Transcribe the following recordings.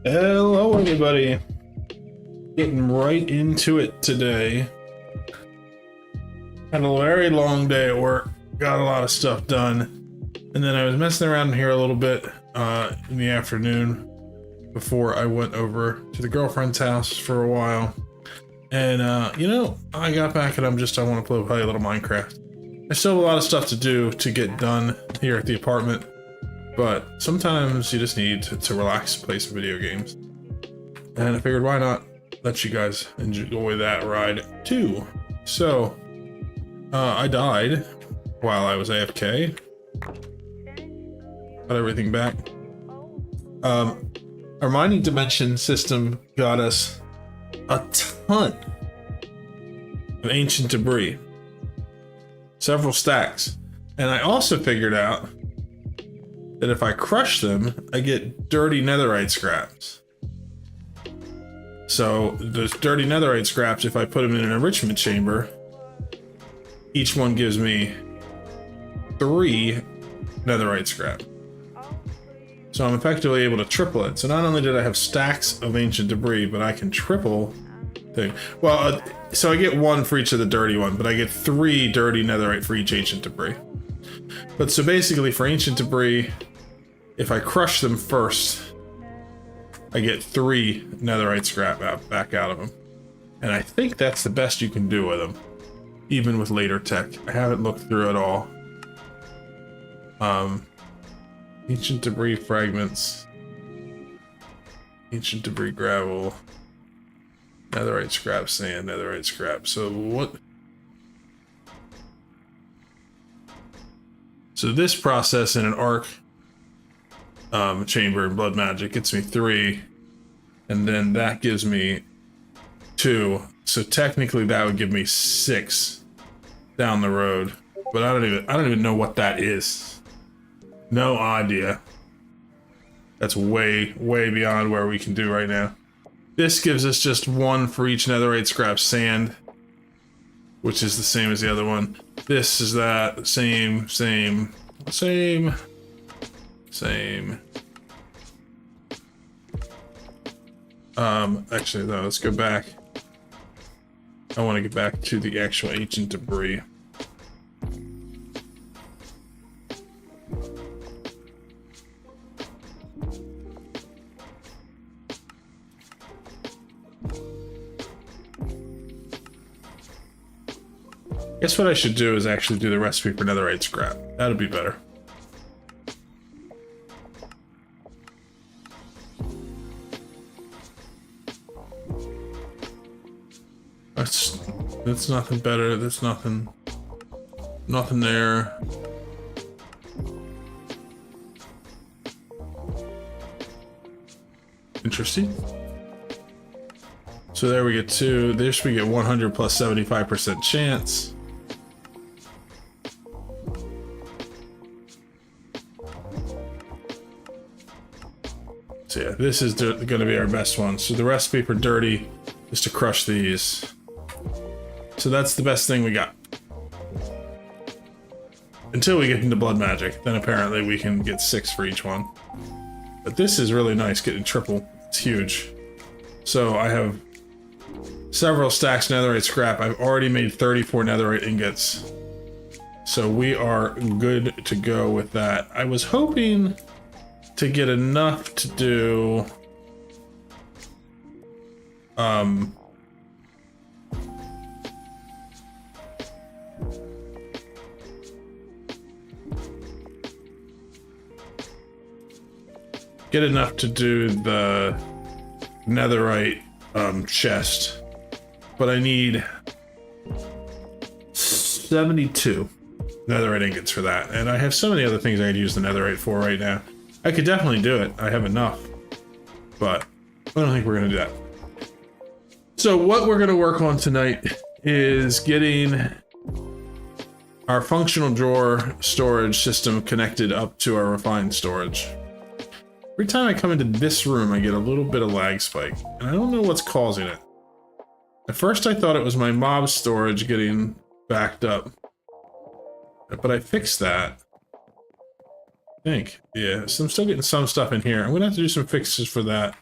Hello, everybody. Getting right into it today. Had a very long day at work. Got a lot of stuff done. And then I was messing around here a little bit in the afternoon before I went over to the girlfriend's house for a while. And, I got back and I want to play a little Minecraft. I still have a lot of stuff to do to get done here at the apartment. But sometimes you just need to relax and play some video games. And I figured, why not let you guys enjoy that ride too? So, I died while I was AFK. Got everything back. Our mining dimension system got us a ton of ancient debris. Several stacks. And I also figured out that if I crush them, I get dirty netherite scraps. So those dirty netherite scraps, if I put them in an enrichment chamber, each one gives me 3 netherite scrap. So I'm effectively able to triple it. So not only did I have stacks of ancient debris, but I can triple thing. Well, so I get 1 for each of the dirty one, but I get 3 dirty netherite for each ancient debris. But so basically for ancient debris, if I crush them first, I get 3 netherite scrap back out of them. And I think that's the best you can do with them, even with later tech. I haven't looked through it all. Ancient debris fragments. Ancient debris gravel. Netherite scrap sand, netherite scrap. So what? So this process in an arc chamber in Blood Magic gets me 3, and then that gives me 2. So technically that would give me 6 down the road. But I don't even know what that is. No idea. That's way beyond where we can do right now. This gives us just 1 for each netherite scrap sand, which is the same as the other one. This is that same. Actually, no, let's go back. I want to get back to the actual ancient debris. Guess what I should do is actually do the recipe for netherite scrap. That'd be better. That's nothing better. That's nothing there. Interesting. So there we get 2. This we get 100 plus 75% chance. So yeah, this is going to be our best one. So the recipe for dirty is to crush these. So that's the best thing we got. Until we get into Blood Magic, then apparently we can get 6 for each one. But this is really nice, getting triple. It's huge. So I have several stacks of netherite scrap. I've already made 34 netherite ingots. So we are good to go with that. I was hoping to get enough to do the netherite chest, but I need 72 netherite ingots for that, and I have so many other things I could use the netherite for right now. I could definitely do it. I have enough, but I don't think we're gonna do that. So what we're gonna work on tonight is getting our functional drawer storage system connected up to our refined storage. Every time I come into this room, I get a little bit of lag spike, and I don't know what's causing it. At first I thought it was my mob storage getting backed up, but I fixed that. I think. Yeah, so I'm still getting some stuff in here. I'm gonna have to do some fixes for that.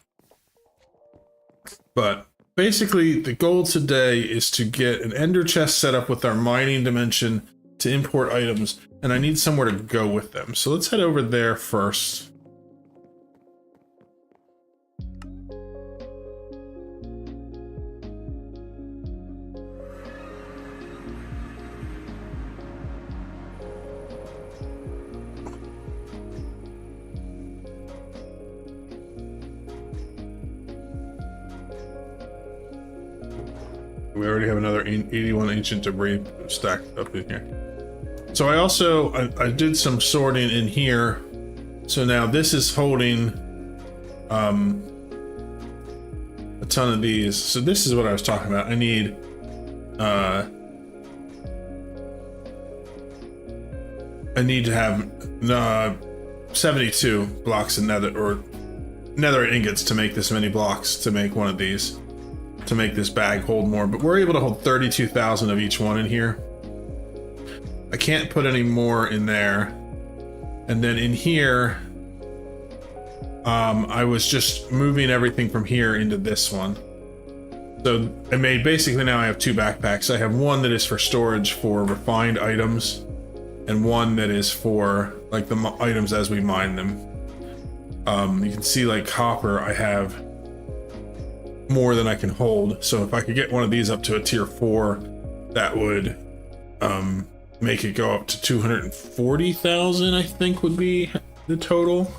But basically, the goal today is to get an ender chest set up with our mining dimension to import items, and I need somewhere to go with them. So let's head over there first. We already have another 81 ancient debris stacked up in here. So I did some sorting in here. So now this is holding a ton of these. So this is what I was talking about. I need to have 72 blocks of netherite ingots to make this many blocks to make one of these, to make this bag hold more. But we're able to hold 32,000 of each one in here. I can't put any more in there. And then in here, I was just moving everything from here into this one. So I made, basically now I have two backpacks. I have one that is for storage for refined items, and one that is for like the items as we mine them. You can see like copper, I have more than I can hold. So if I could get one of these up to a tier 4, that would make it go up to 240,000, I think would be the total.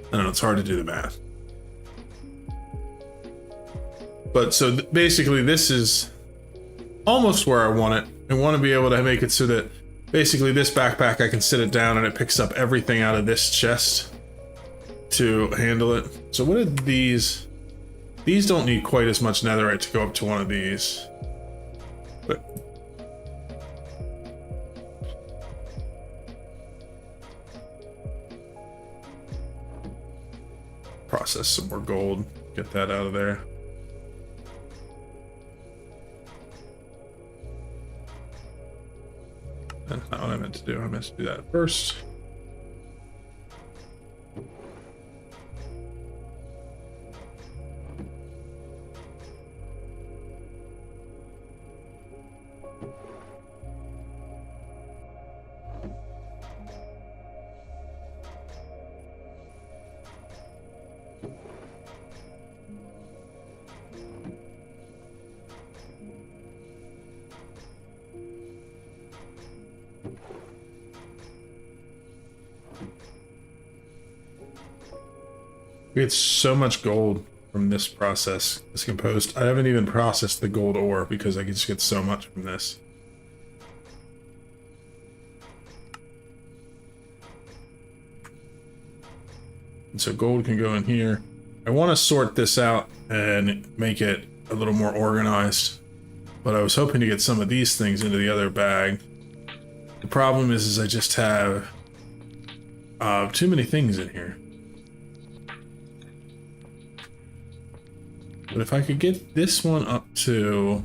I don't know, it's hard to do the math. But so basically this is almost where I want it. I want to be able to make it so that basically this backpack, I can sit it down and it picks up everything out of this chest to handle it. So what are these? These don't need quite as much netherite to go up to one of these. But process some more gold, get that out of there. That's not what I meant to do. I meant to do that first. We get so much gold from this process, this compost. I haven't even processed the gold ore because I can just get so much from this. And so gold can go in here. I want to sort this out and make it a little more organized, but I was hoping to get some of these things into the other bag. The problem is I just have too many things in here. But if I could get this one up to...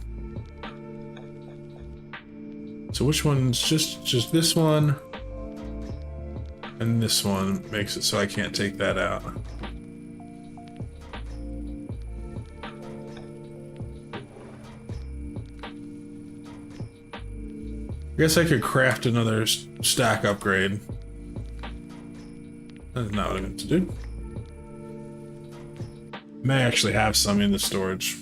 So which one's just this one? And this one makes it so I can't take that out. I guess I could craft another stack upgrade. That's not what I meant to do. May actually have some in the storage.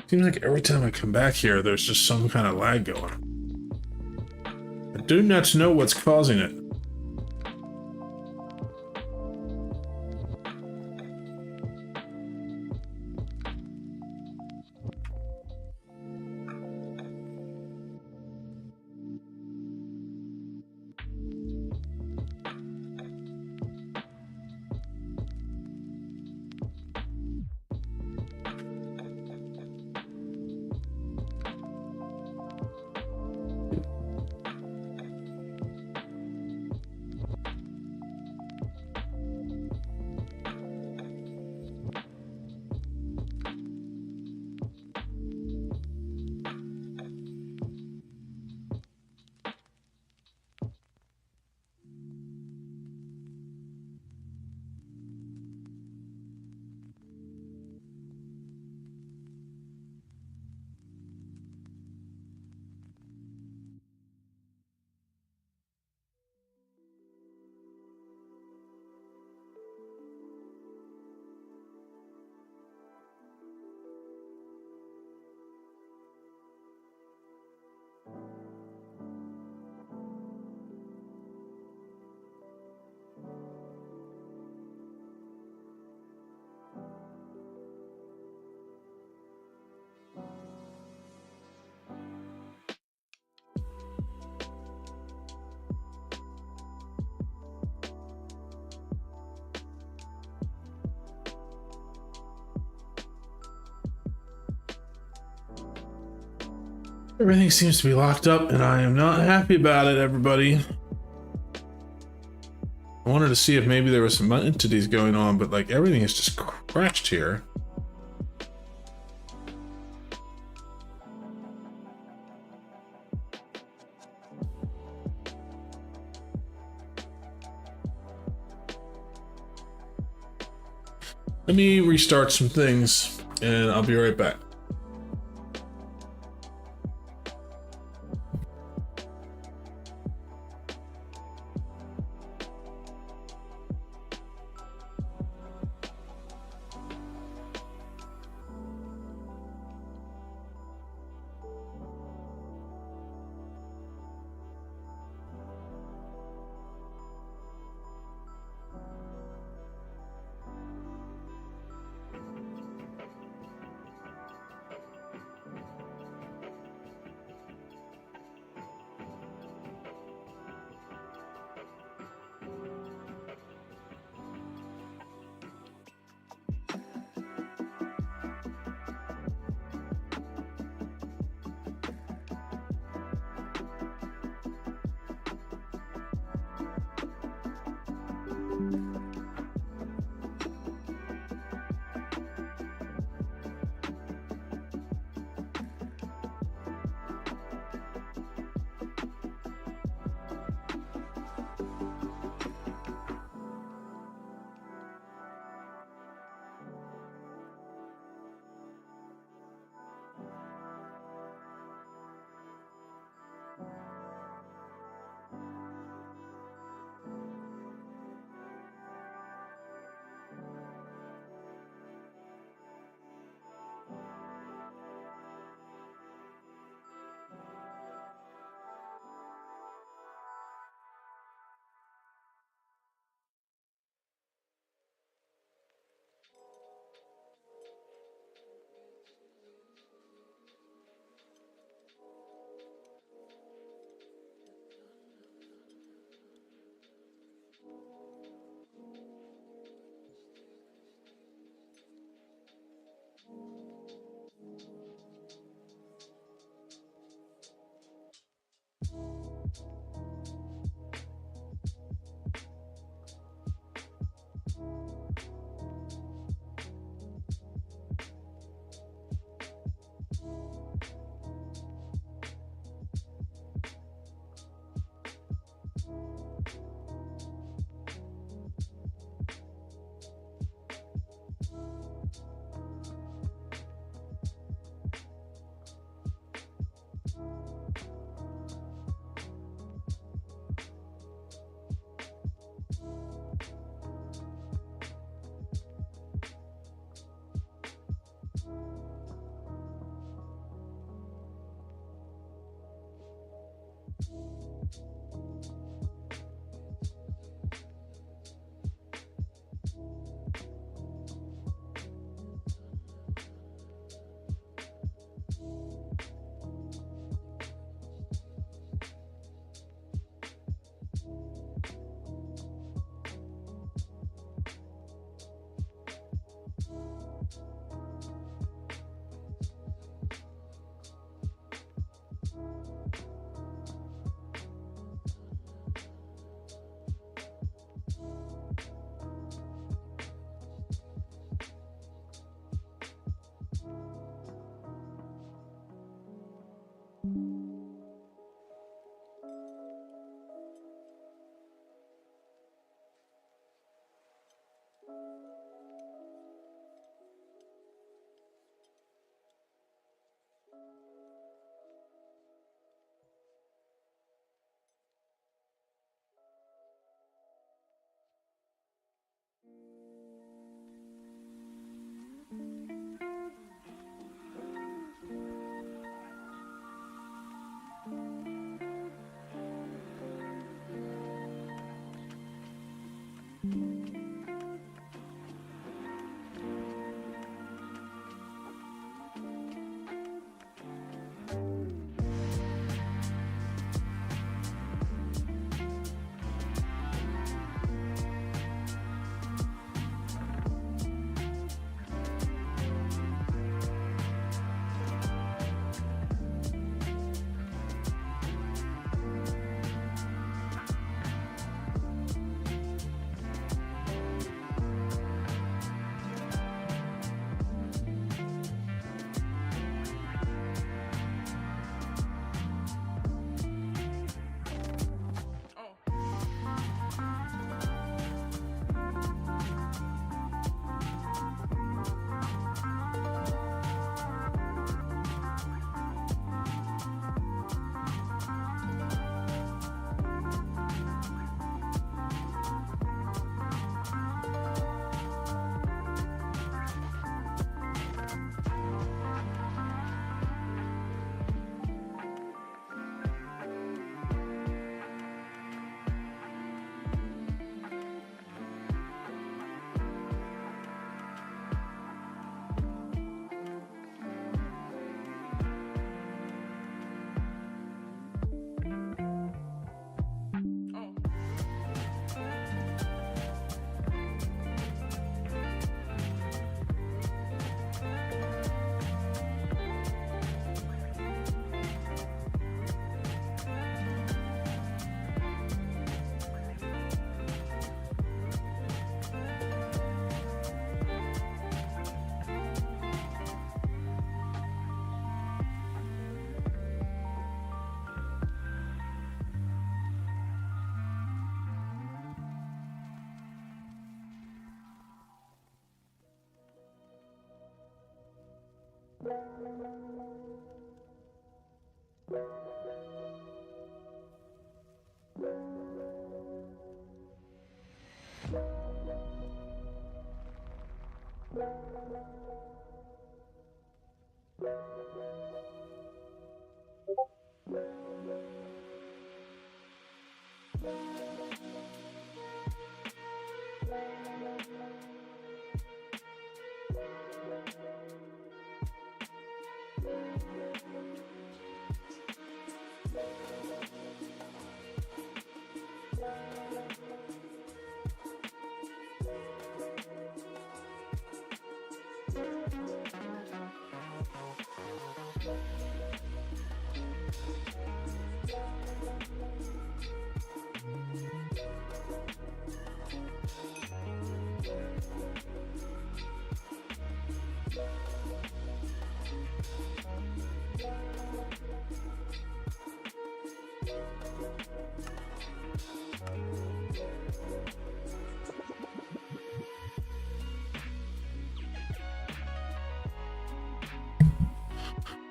Seems like every time I come back here, there's just some kind of lag going. I do not know what's causing it. Everything seems to be locked up, and I am not happy about it, everybody. I wanted to see if maybe there was some entities going on, but like everything is just crashed here. Let me restart some things, and I'll be right back.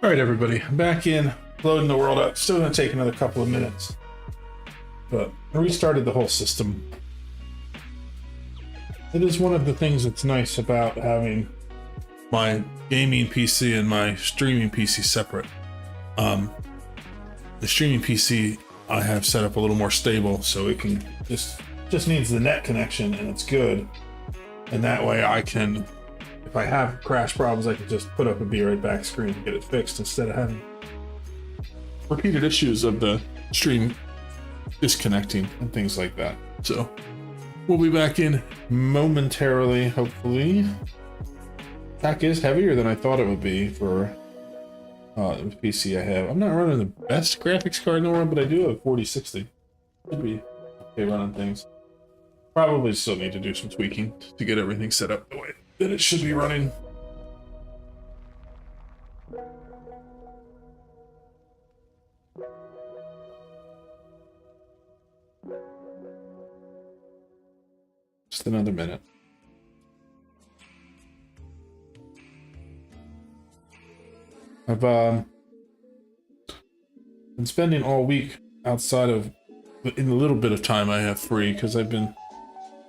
All right, everybody, I'm back in, loading the world up. Still gonna take another couple of minutes, but I restarted the whole system. It is one of the things that's nice about having my gaming PC and my streaming PC separate. The streaming PC I have set up a little more stable, so it can just needs the net connection and it's good. And that way I can, if I have crash problems, I can just put up a be right back screen and get it fixed instead of having repeated issues of the stream disconnecting and things like that. So we'll be back in momentarily, hopefully. Pack is heavier than I thought it would be for the PC I have. I'm not running the best graphics card in the world, but I do have a 4060. Should be okay running things. Probably still need to do some tweaking to get everything set up the way that it should be running. Just another minute. I've been spending all week outside of, in the little bit of time I have free, because I've been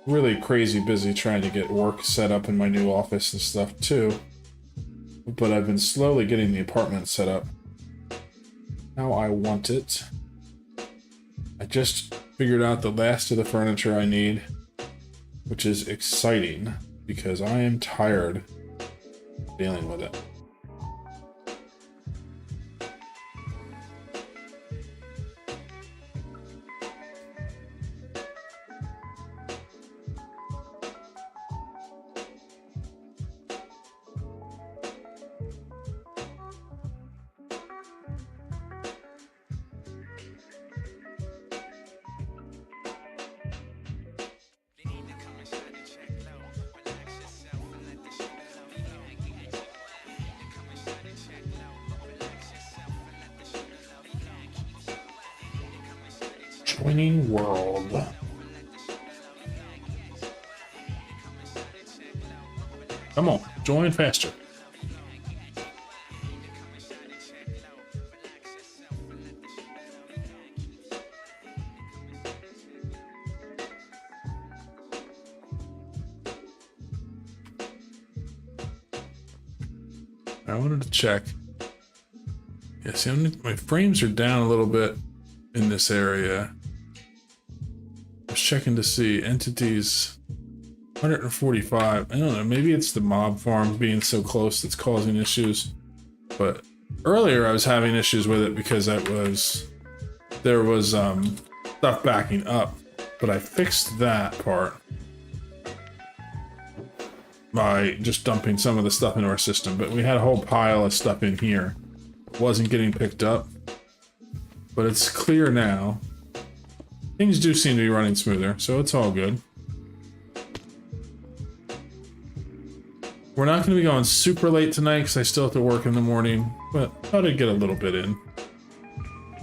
really crazy busy trying to get work set up in my new office and stuff too. But I've been slowly getting the apartment set up how I want it. I just figured out the last of the furniture I need, which is exciting because I am tired of dealing with it. Joining world. Come on, join faster. I wanted to check. Yeah, see, my frames are down a little bit in this area. I was checking to see entities 145. I don't know, maybe it's the mob farm being so close that's causing issues. But earlier I was having issues with it because there was stuff backing up. But I fixed that part by just dumping some of the stuff into our system. But we had a whole pile of stuff in here. It wasn't getting picked up. But it's clear now. Things do seem to be running smoother, so it's all good. We're not going to be going super late tonight because I still have to work in the morning, but I thought I'd get a little bit in.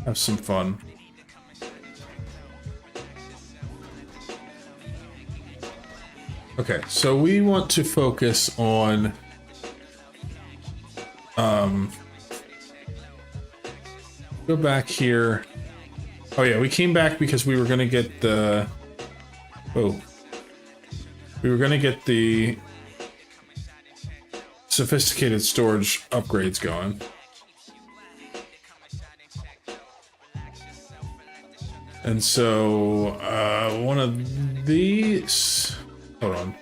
Have some fun. Okay, so we want to focus on go back here. Oh yeah, we came back because we were gonna get the sophisticated storage upgrades going. And so, one of these... Hold on.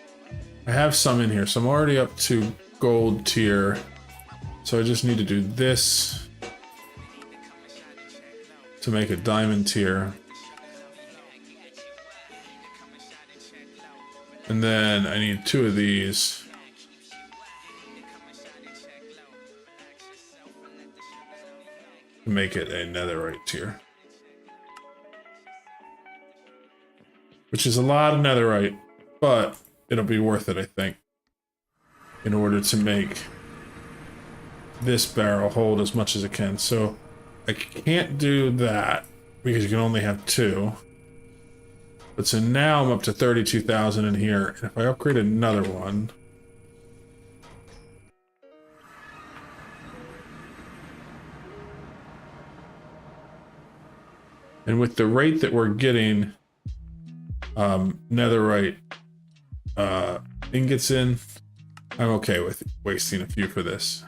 I have some in here, so I'm already up to gold tier. So I just need to do this to make a diamond tier. And then I need 2 of these. To make it a netherite tier. Which is a lot of netherite, but it'll be worth it, I think, in order to make this barrel hold as much as it can. So I can't do that because you can only have 2. But so now I'm up to 32,000 in here, and if I upgrade another one, and with the rate that we're getting netherite ingots in, I'm okay with wasting a few for this.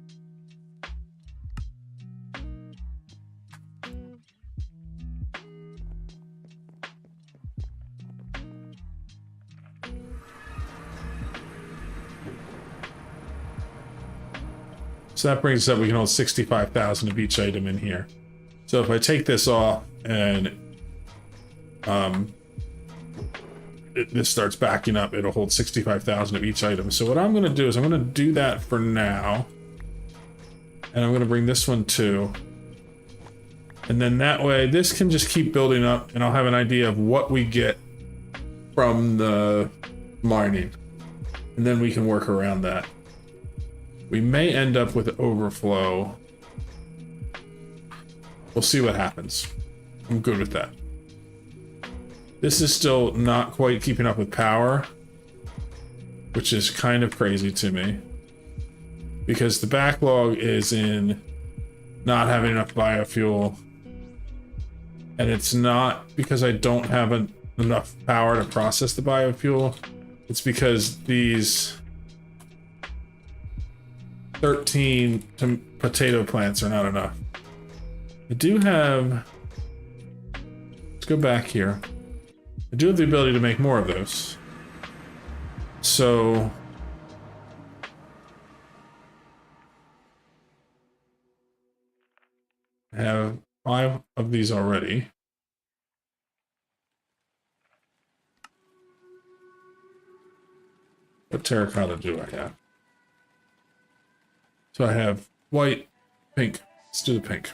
So that brings us up, we can hold 65,000 of each item in here. So if I take this off and this starts backing up, it'll hold 65,000 of each item. So what I'm going to do is I'm going to do that for now. And I'm going to bring this one too. And then that way, this can just keep building up and I'll have an idea of what we get from the mining. And then we can work around that. We may end up with overflow. We'll see what happens. I'm good with that. This is still not quite keeping up with power, which is kind of crazy to me. Because the backlog is in not having enough biofuel. And it's not because I don't have enough power to process the biofuel. It's because these 13 potato plants are not enough. I do have... Let's go back here. I do have the ability to make more of those. So... I have 5 of these already. What terracotta do I have? So I have white, pink. Let's do the pink.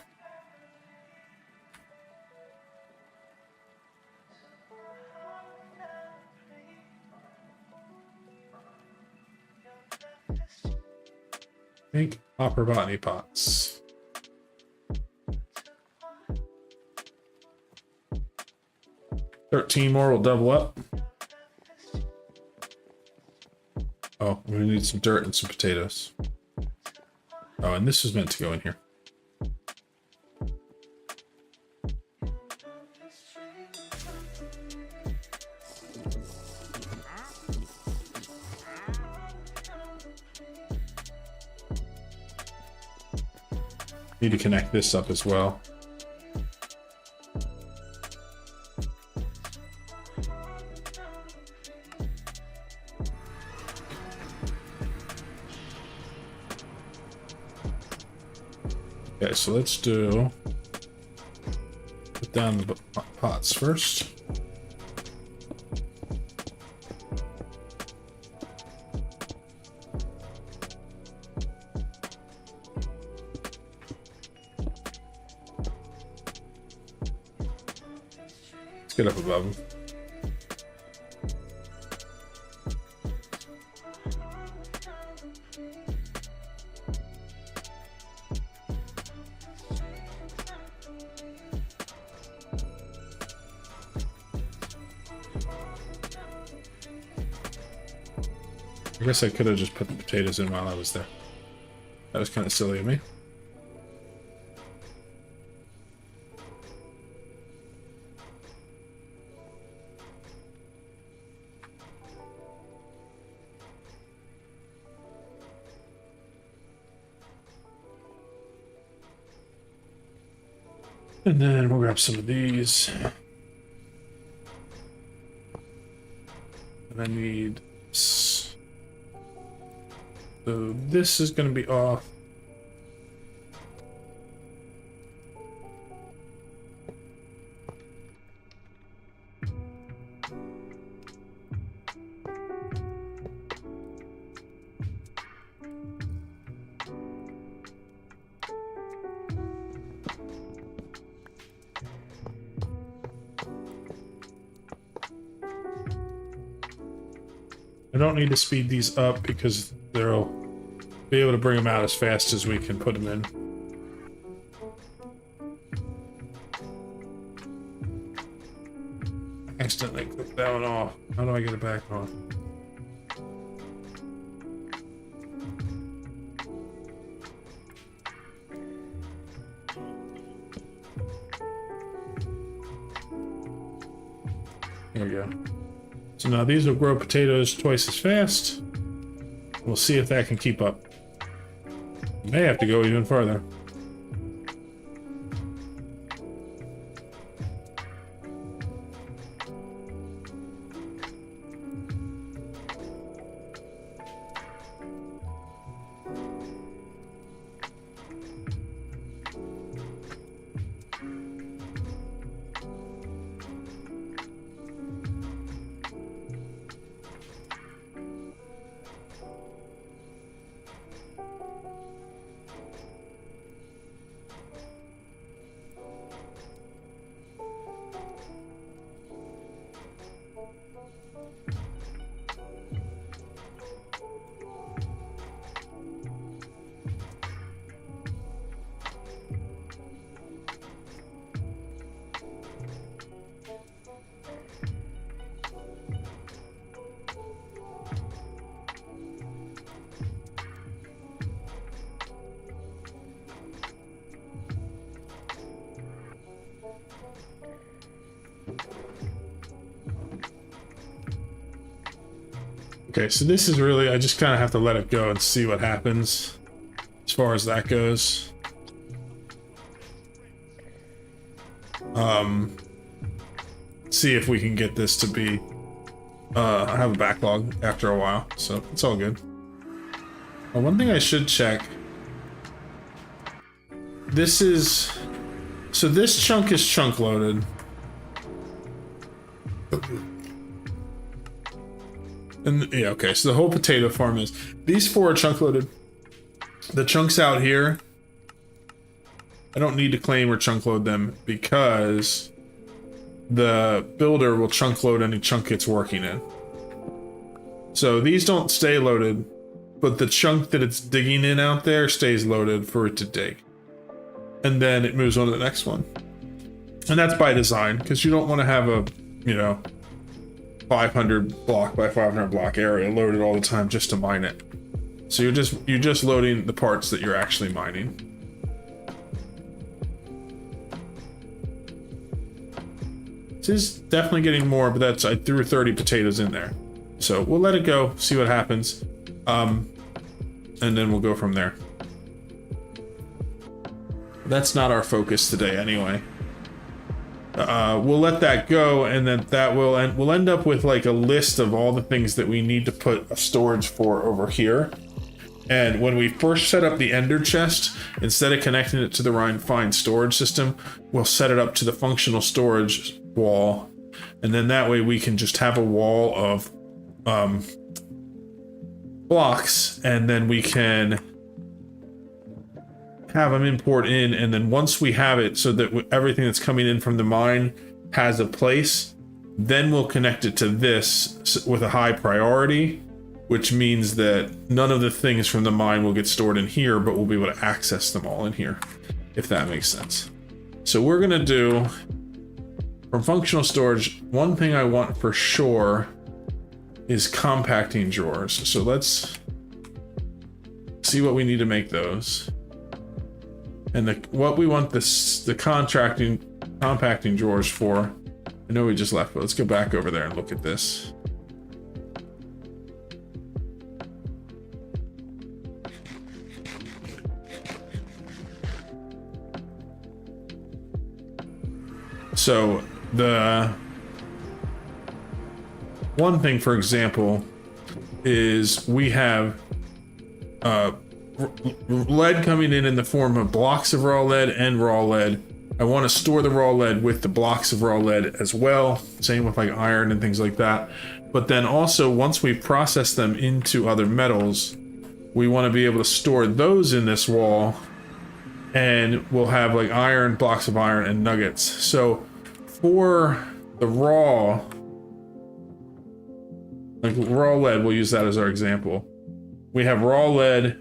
Pink Hopper Botany pots. $13 more will double up. Oh, we need some dirt and some potatoes. Oh, and this was meant to go in here. Need to connect this up as well. Okay, so let's put down the pots first. Let's get up above them. I guess I could have just put the potatoes in while I was there. That was kind of silly of me. And then we'll grab some of these. And I need this. So this is going to be off. I don't need to speed these up because they'll be able to bring them out as fast as we can put them in. Accidentally clicked that one off. How do I get it back on? There we go. So now these will grow potatoes twice as fast. We'll see if that can keep up. May have to go even farther. Okay, so this is really, I just kind of have to let it go and see what happens as far as that goes. See if we can get this to be, I have a backlog after a while, so it's all good. One thing I should check, this is, so this chunk is chunk loaded. And yeah, okay, so the whole potato farm is, these four are chunk loaded. The chunks out here, I don't need to claim or chunk load them because the builder will chunk load any chunk it's working in. So these don't stay loaded, but the chunk that it's digging in out there stays loaded for it to dig. And then it moves on to the next one. And that's by design, because you don't want to have a, you know, 500 block by 500 block area loaded all the time just to mine it. So you're just loading the parts that you're actually mining. This is definitely getting more, but that's, I threw 30 potatoes in there. So we'll let it go, see what happens. And then we'll go from there. That's not our focus today anyway. We'll let that go, and then that will we'll end up with like a list of all the things that we need to put a storage for over here. And when we first set up the ender chest, instead of connecting it to the Refined storage system, we'll set it up to the functional storage wall, and then that way we can just have a wall of blocks, and then we can have them import in, and then once we have it so that everything that's coming in from the mine has a place, then we'll connect it to this with a high priority, which means that none of the things from the mine will get stored in here, but we'll be able to access them all in here, if that makes sense. So we're gonna do, from functional storage, one thing I want for sure is compacting drawers. So let's see what we need to make those. And what we want the compacting drawers for, I know we just left, but let's go back over there and look at this. So the one thing, for example, is we have lead coming in the form of blocks of raw lead and raw lead. I want to store the raw lead with the blocks of raw lead as well. Same with like iron and things like that. But then also, once we process them into other metals, we want to be able to store those in this wall, and we'll have like iron, blocks of iron, and nuggets. So for the raw, like raw lead, we'll use that as our example. We have raw lead,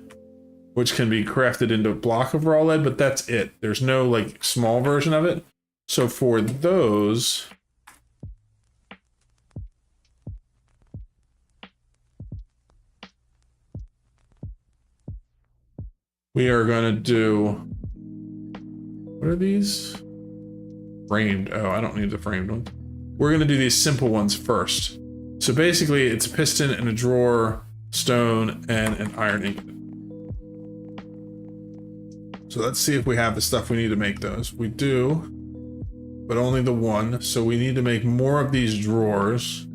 which can be crafted into a block of raw lead, but that's it. There's no like small version of it. So for those, we are going to do, what are these? Framed. Oh, I don't need the framed one. We're going to do these simple ones first. So basically it's a piston and a drawer, stone, and an iron ingot. So let's see if we have the stuff we need to make those. We do, but only the one. So we need to make more of these drawers.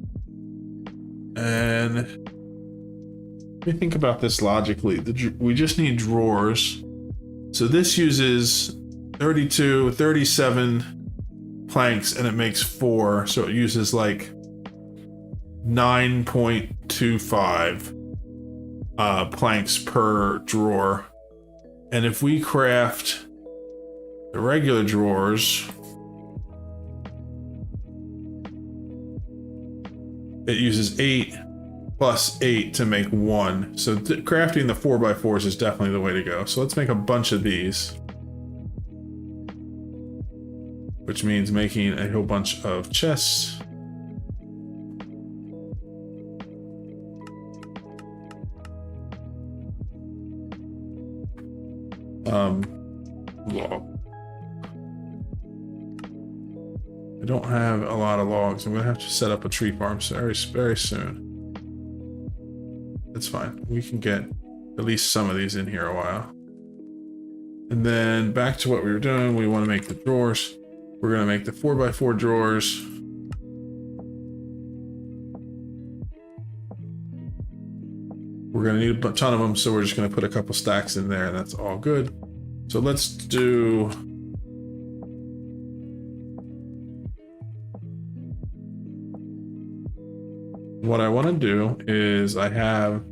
And let me think about this logically. We just need drawers. So this uses 32, 37 planks, and it makes 4. So it uses like 9.25 planks per drawer. And if we craft the regular drawers, it uses 8 plus 8 to make 1. So crafting the 4x4s is definitely the way to go. So let's make a bunch of these, which means making a whole bunch of chests. Log. I don't have a lot of logs. I'm gonna have to set up a tree farm very soon. That's fine. We can get at least some of these in here a while. And then back to what we were doing. We want to make the drawers. We're gonna make the 4x4 drawers. We're gonna need a ton of them, so we're just gonna put a couple stacks in there, and that's all good. So let's do what I want to do is I have a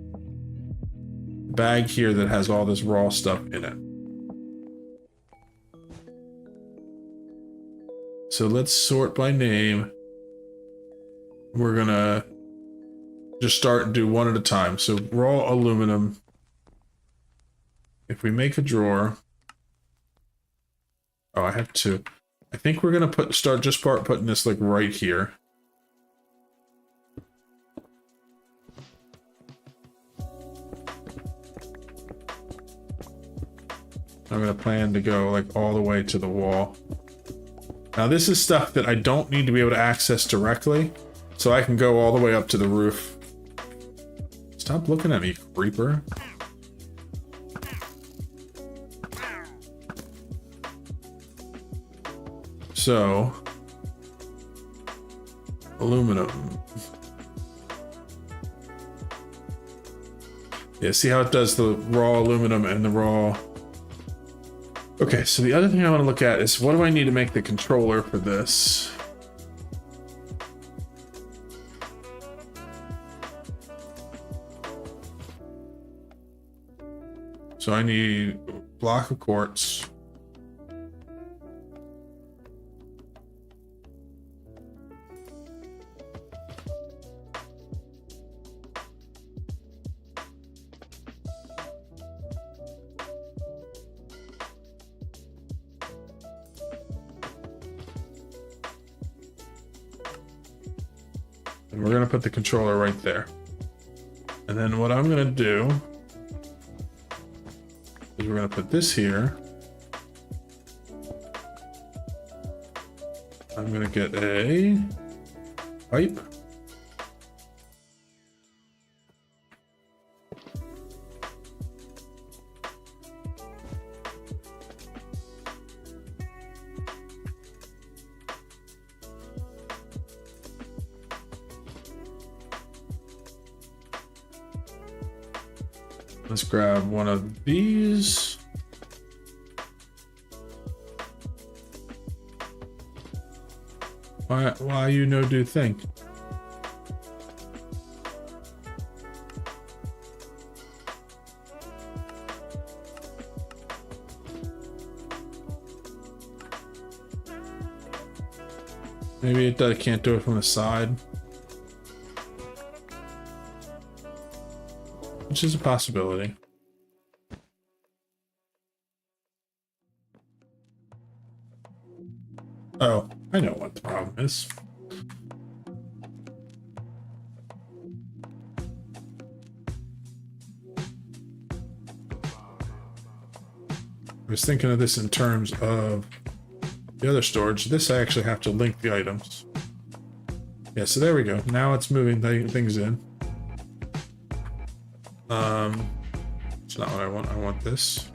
bag here that has all this raw stuff in it. So let's sort by name. We're gonna just start and do one at a time. So raw aluminum. If we make a drawer, oh, I have 2. I think we're gonna start putting this like right here. I'm gonna plan to go like all the way to the wall. Now this is stuff that I don't need to be able to access directly, so I can go all the way up to the roof. Stop looking at me, creeper. So, aluminum. Yeah, see how it does the raw aluminum and the raw. Okay, so the other thing I want to look at is what do I need to make the controller for this? So I need a block of quartz. And we're gonna put the controller right there. And then what I'm gonna do is we're gonna put this here. I'm gonna get a pipe. Let's grab one of these. Why you no do thing? Maybe it can't do it from the side. Which is a possibility. Oh, I know what the problem is. I was thinking of this in terms of the other storage. This I actually have to link the items. Yeah, so there we go. Now it's moving things in. It's not what I want. I want this.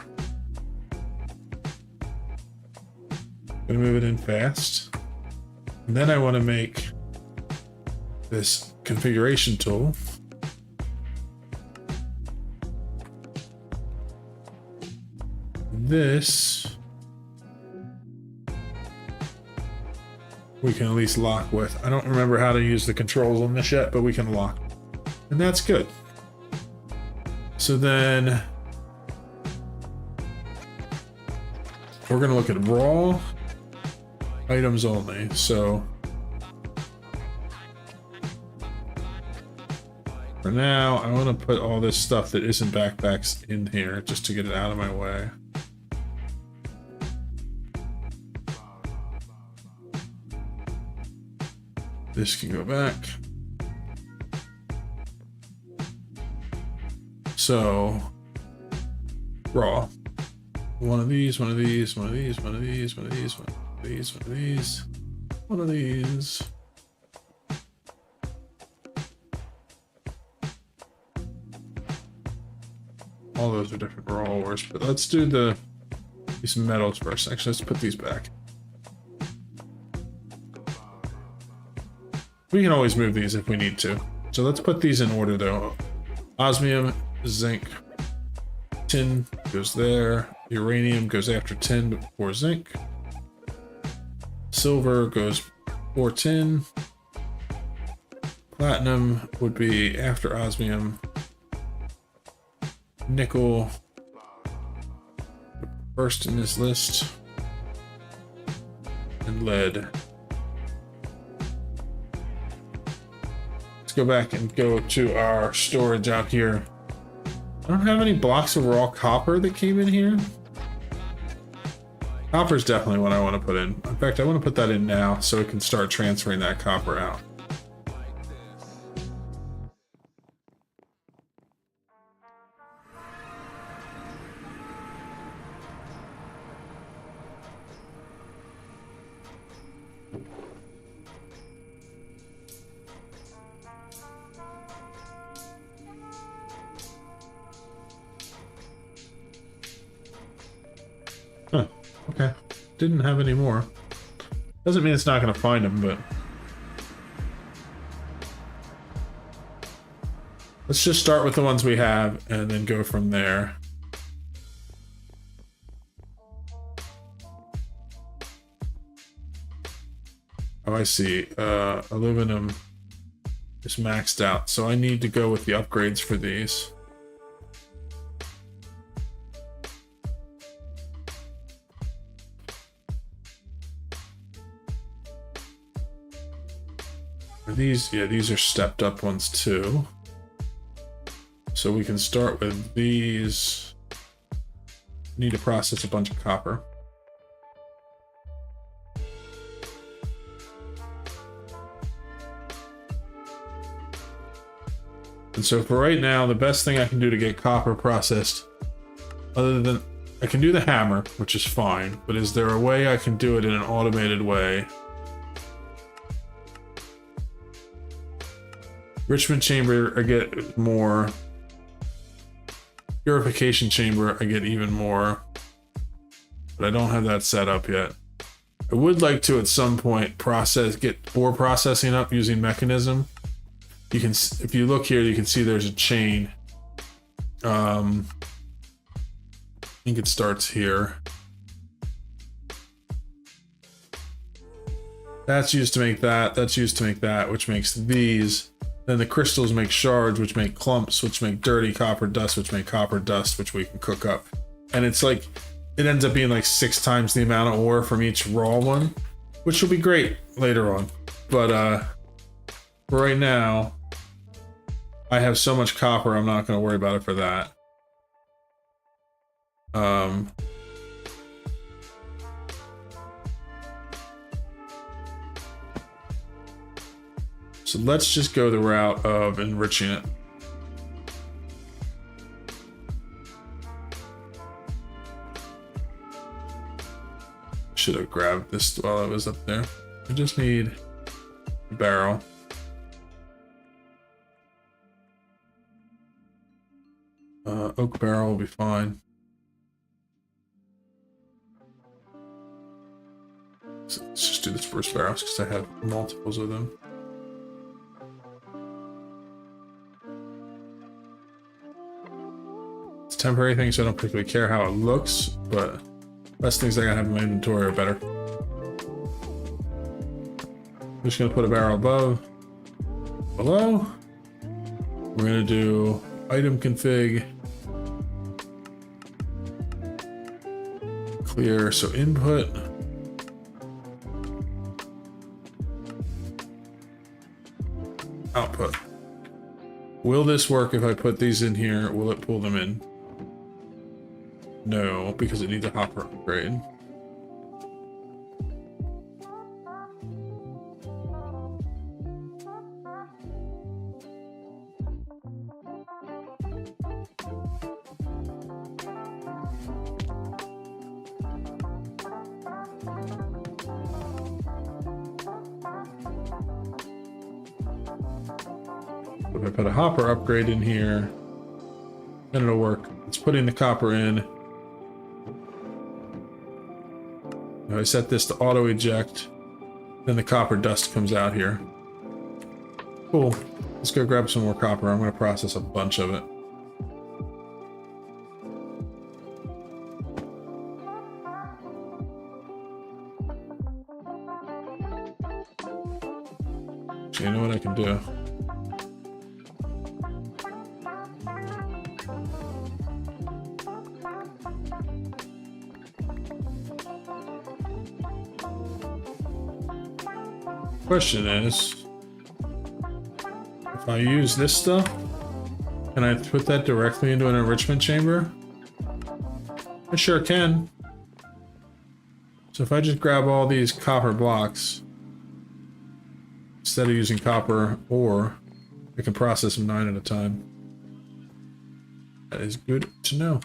Gonna move it in fast. And then I want to make this configuration tool. This we can at least lock with. I don't remember how to use the controls on this yet, but we can lock. And that's good. So then we're going to look at raw items only. So for now, I want to put all this stuff that isn't backpacks in here just to get it out of my way. This can go back. So raw. One of these, one of these, one of these, one of these, one of these, one of these, one of these, one of these. All those are different raw ores, but let's do these metals first. Actually, let's put these back. We can always move these if we need to. So let's put these in order though. Osmium, zinc, tin goes there. Uranium goes after tin before zinc. Silver goes before tin. Platinum would be after osmium. Nickel first in this list. And lead. Go back and go to our storage out here. I don't have any blocks of raw copper that came in here. Copper is definitely what I want to put in. In fact, I want to put that in now so it can start transferring that copper out. Huh, okay. Didn't have any more. Doesn't mean it's not going to find them, but... let's just start with the ones we have and then go from there. Oh, I see. Aluminum is maxed out, so I need to go with the upgrades for these. These, yeah, these are stepped up ones too. So we can start with these. Need to process a bunch of copper. And so for right now, the best thing I can do to get copper processed, other than I can do the hammer, which is fine, but is there a way I can do it in an automated way? Enrichment chamber, I get more. Purification chamber, I get even more. But I don't have that set up yet. I would like to at some point get ore processing up using mechanism. You can, if you look here, you can see there's a chain I think it starts here. That's used to make that. That's used to make that, which makes these. Then the crystals make shards, which make clumps, which make dirty copper dust, which make copper dust, which we can cook up. And it's like, it ends up being like 6 times the amount of ore from each raw one, which will be great later on. But right now, I have so much copper, I'm not going to worry about it for that. So let's just go the route of enriching it. Should have grabbed this while I was up there. I just need a barrel. Oak barrel will be fine. So let's just do this first barrel because I have multiples of them. It's a temporary thing, so I don't particularly care how it looks, but less things I gotta have in my inventory are better. I'm just gonna put a barrel above, below. We're gonna do item config, clear, so input. Output. Will this work if I put these in here? Will it pull them in? No, because it needs a hopper upgrade. If I put a hopper upgrade in here, then it'll work. It's putting the copper in. Now I set this to auto eject, then the copper dust comes out here. Cool. Let's go grab some more copper. I'm going to process a bunch of it. Actually, you know what I can do? Question is, if I use this stuff, can I put that directly into an enrichment chamber? I sure can. So if I just grab all these copper blocks, instead of using copper ore, I can process them 9 at a time. That is good to know.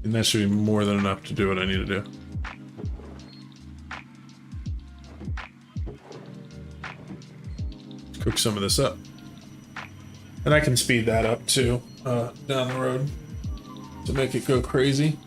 And that should be more than enough to do what I need to do. Let's cook some of this up. And I can speed that up too, down the road to make it go crazy.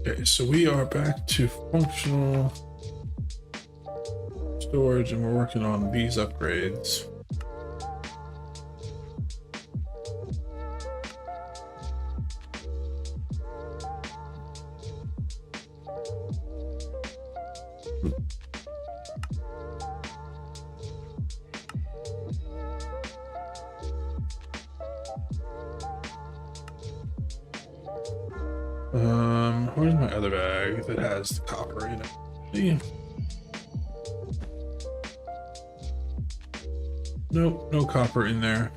Okay, so we are back to functional storage and we're working on these upgrades. Where's my other bag that has the copper in it? See? Nope, no copper in there.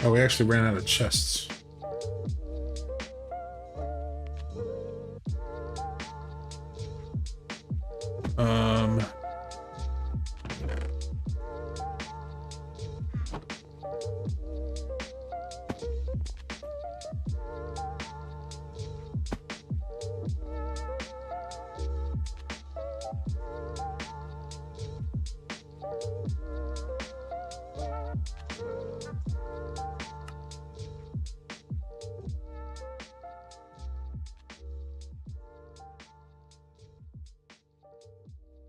Oh, we actually ran out of chests.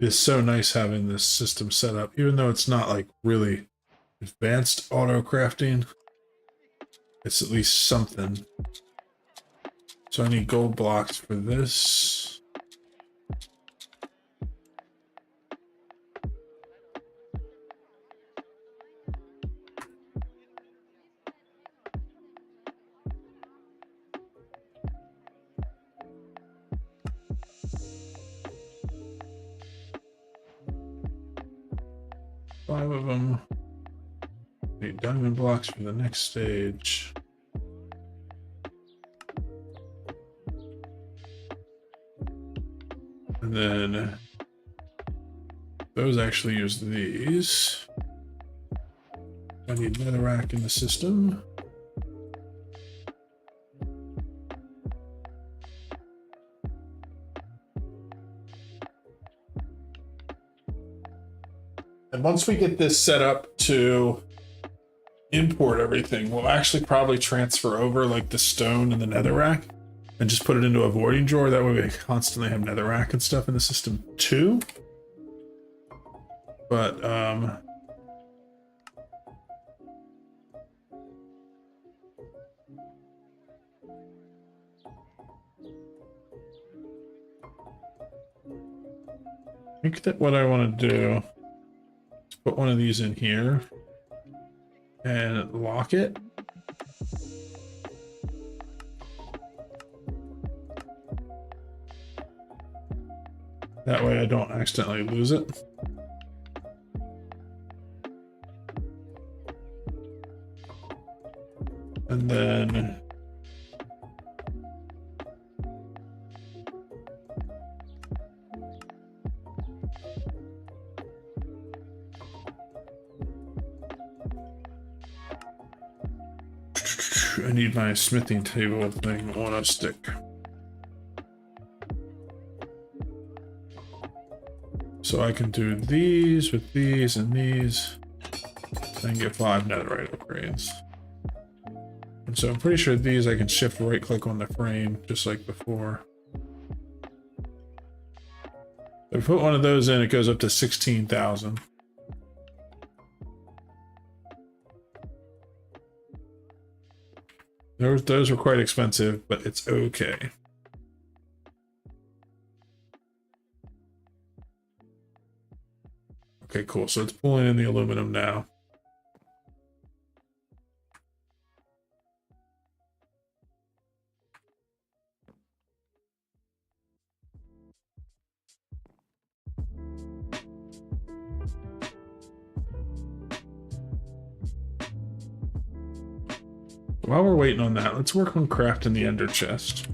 It's so nice having this system set up, even though it's not like really advanced auto crafting. It's at least something. So I need gold blocks for this. Five of them. Need diamond blocks for the next stage. And then those actually use these. I need netherrack in the system. And once we get this set up to import everything, we'll actually probably transfer over like the stone and the netherrack and just put it into a voiding drawer. That way we constantly have netherrack and stuff in the system too. But I think that what I want to do is put one of these in here and lock it. That way I don't accidentally lose it. And then I need my smithing table thing on a stick. So I can do these with these and these and get 5 netherite upgrades. And so I'm pretty sure these I can shift right click on the frame just like before. If I put one of those in, it goes up to 16,000. Those were quite expensive, but it's okay. Okay, cool. So it's pulling in the aluminum now. While we're waiting on that, let's work on crafting the ender chest.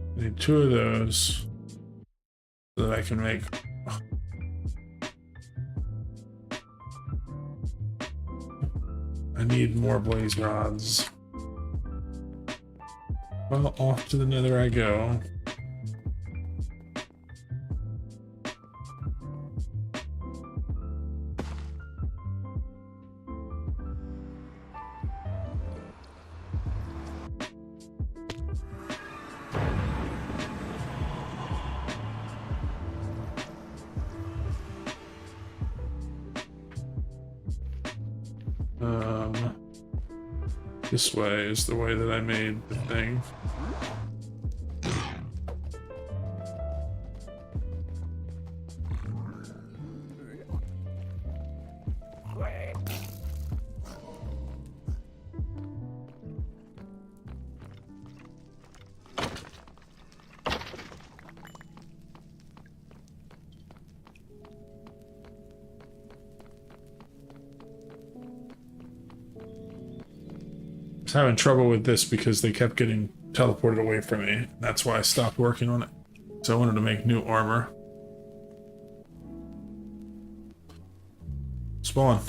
I need 2 of those so that I can make. I need more blaze rods. Well, off to the nether I go. This way is the way that I made the thing. I was having trouble with this because they kept getting teleported away from me. That's why I stopped working on it. So I wanted to make new armor. Spawn.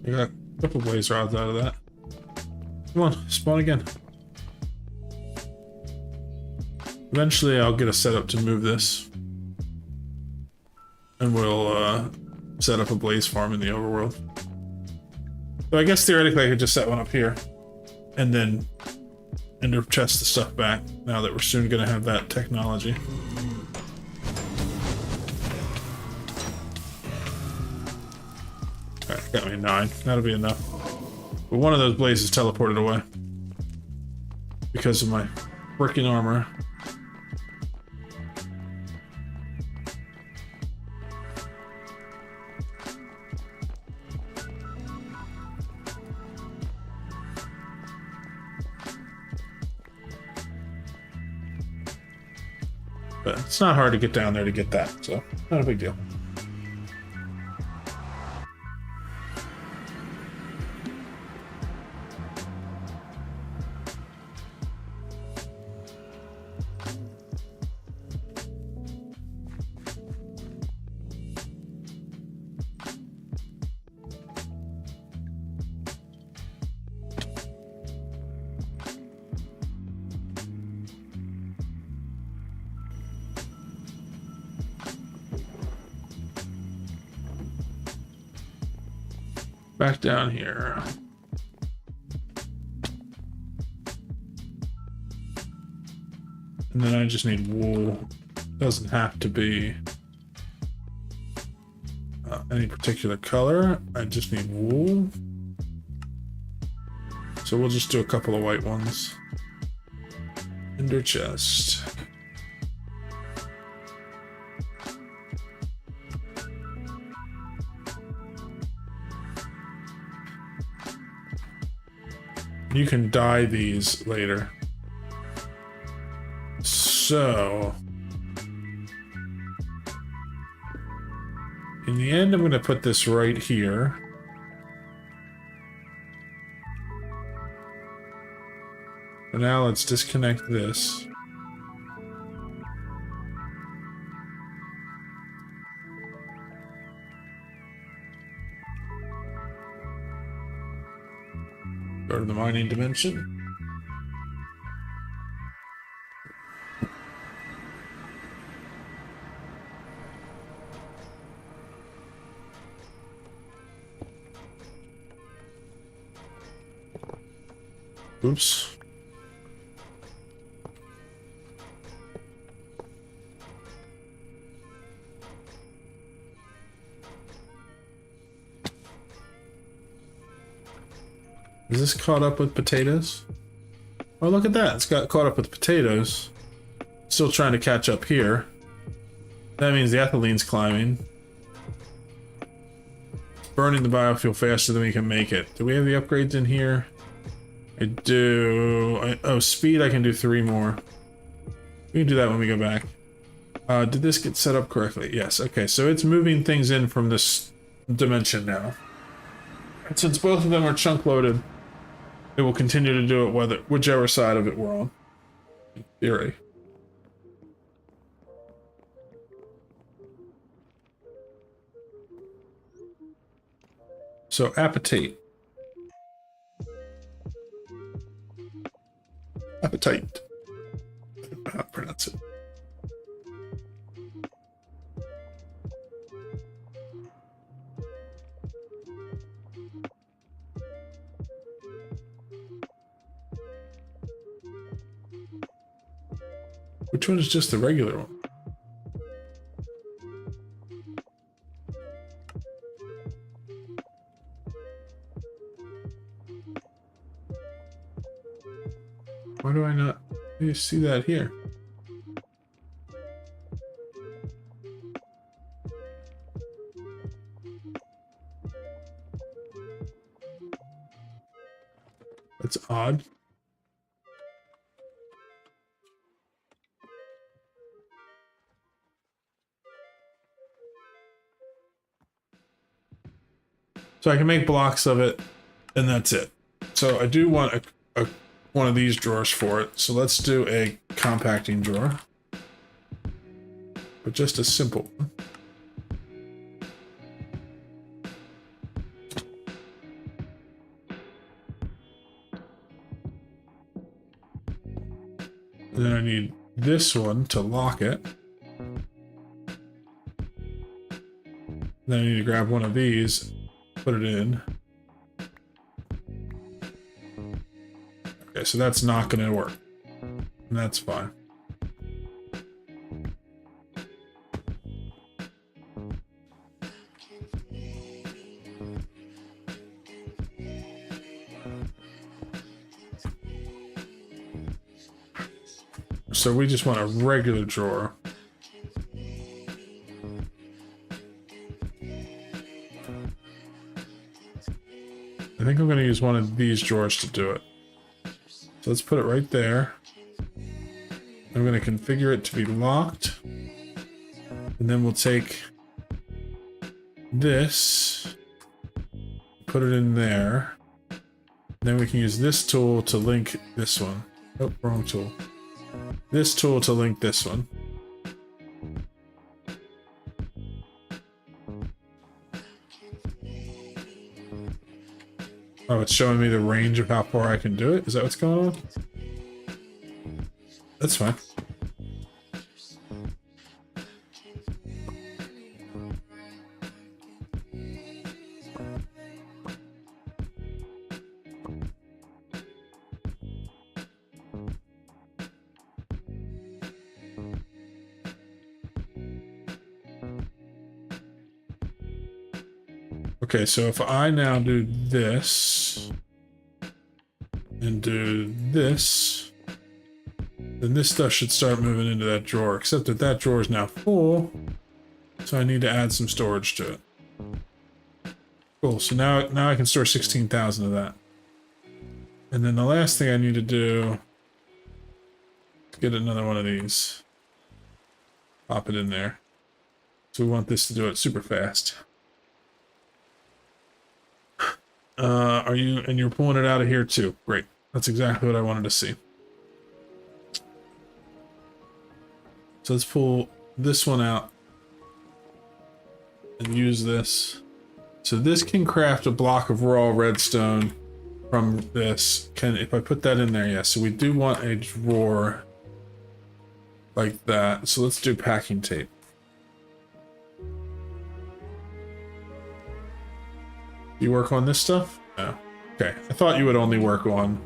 I got a couple blaze rods out of that. Come on, spawn again. Eventually I'll get a setup to move this. And we'll set up a blaze farm in the overworld. So I guess theoretically I could just set one up here. And then ender chest the stuff back, now that we're soon going to have that technology. Alright, got me 9. That'll be enough. But one of those blazes teleported away. Because of my freaking armor. But it's not hard to get down there to get that, so not a big deal. Back down here. And then I just need wool. Doesn't have to be any particular color. I just need wool. So we'll just do a couple of white ones. Ender chest. You can dye these later. So, in the end, I'm going to put this right here. And now let's disconnect this. Go to the mining dimension. Oops. Is this caught up with potatoes? Oh, look at that. It's got caught up with potatoes. Still trying to catch up here. That means the ethylene's climbing. Burning the biofuel faster than we can make it. Do we have the upgrades in here? I do. Oh, speed, I can do 3 more. We can do that when we go back. Did this get set up correctly? Yes. Okay, so it's moving things in from this dimension now. And since both of them are chunk loaded, it will continue to do it whichever side of it we're on. In theory. So, appetite. Appetite. I don't know how to pronounce it. Which one is just the regular one? Why do I not see that here? That's odd. So I can make blocks of it, and that's it. So I do want one of these drawers for it. So let's do a compacting drawer. But just a simple one. And then I need this one to lock it. Then I need to grab one of these, put it in. Okay, so that's not going to work. And that's fine. So we just want a regular drawer. I think I'm going to use one of these drawers to do it. So let's put it right there. I'm going to configure it to be locked. And then we'll take this, put it in there. Then we can use this tool to link this one. Oh, wrong tool. This tool to link this one. Oh, it's showing me the range of how far I can do it? Is that what's going on? That's fine. Okay, so if I now do this and do this, then this stuff should start moving into that drawer, except that that drawer is now full, so I need to add some storage to it. Cool, so now I can store 16,000 of that. And then the last thing I need to do is get another one of these. Pop it in there. So we want this to do it super fast. And you're pulling it out of here too. Great. That's exactly what I wanted to see. So let's pull this one out and use this. So this can craft a block of raw redstone from this. If I put that in there, yeah. So we do want a drawer like that. So let's do packing tape. You work on this stuff? No. Okay. I thought you would only work on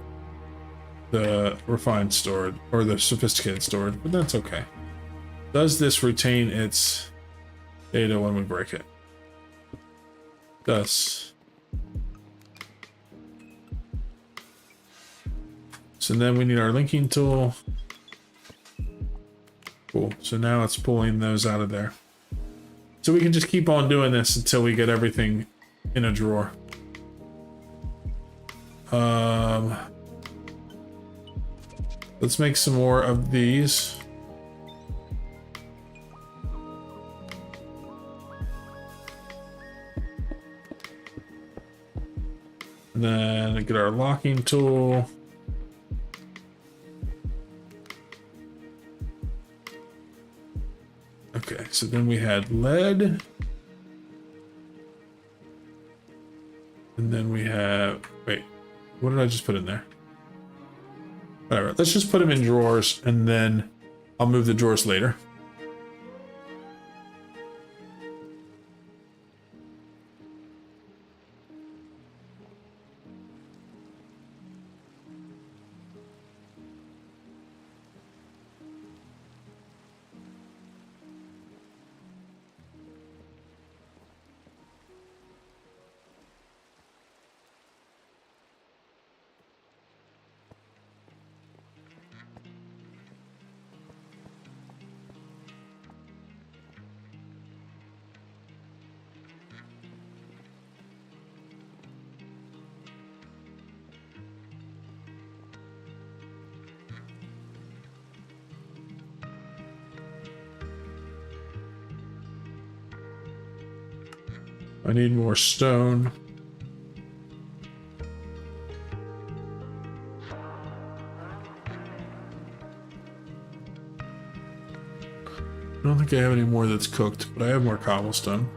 the refined storage or the sophisticated storage, but that's okay. Does this retain its data when we break it? Does. So then we need our linking tool. Cool. So now it's pulling those out of there. So we can just keep on doing this until we get everything in a drawer. Let's make some more of these. And then get our locking tool. Okay, so then we had lead. And then we have, wait, what did I just put in there? Whatever, let's just put them in drawers and then I'll move the drawers later. I need more stone. I don't think I have any more that's cooked, but I have more cobblestone.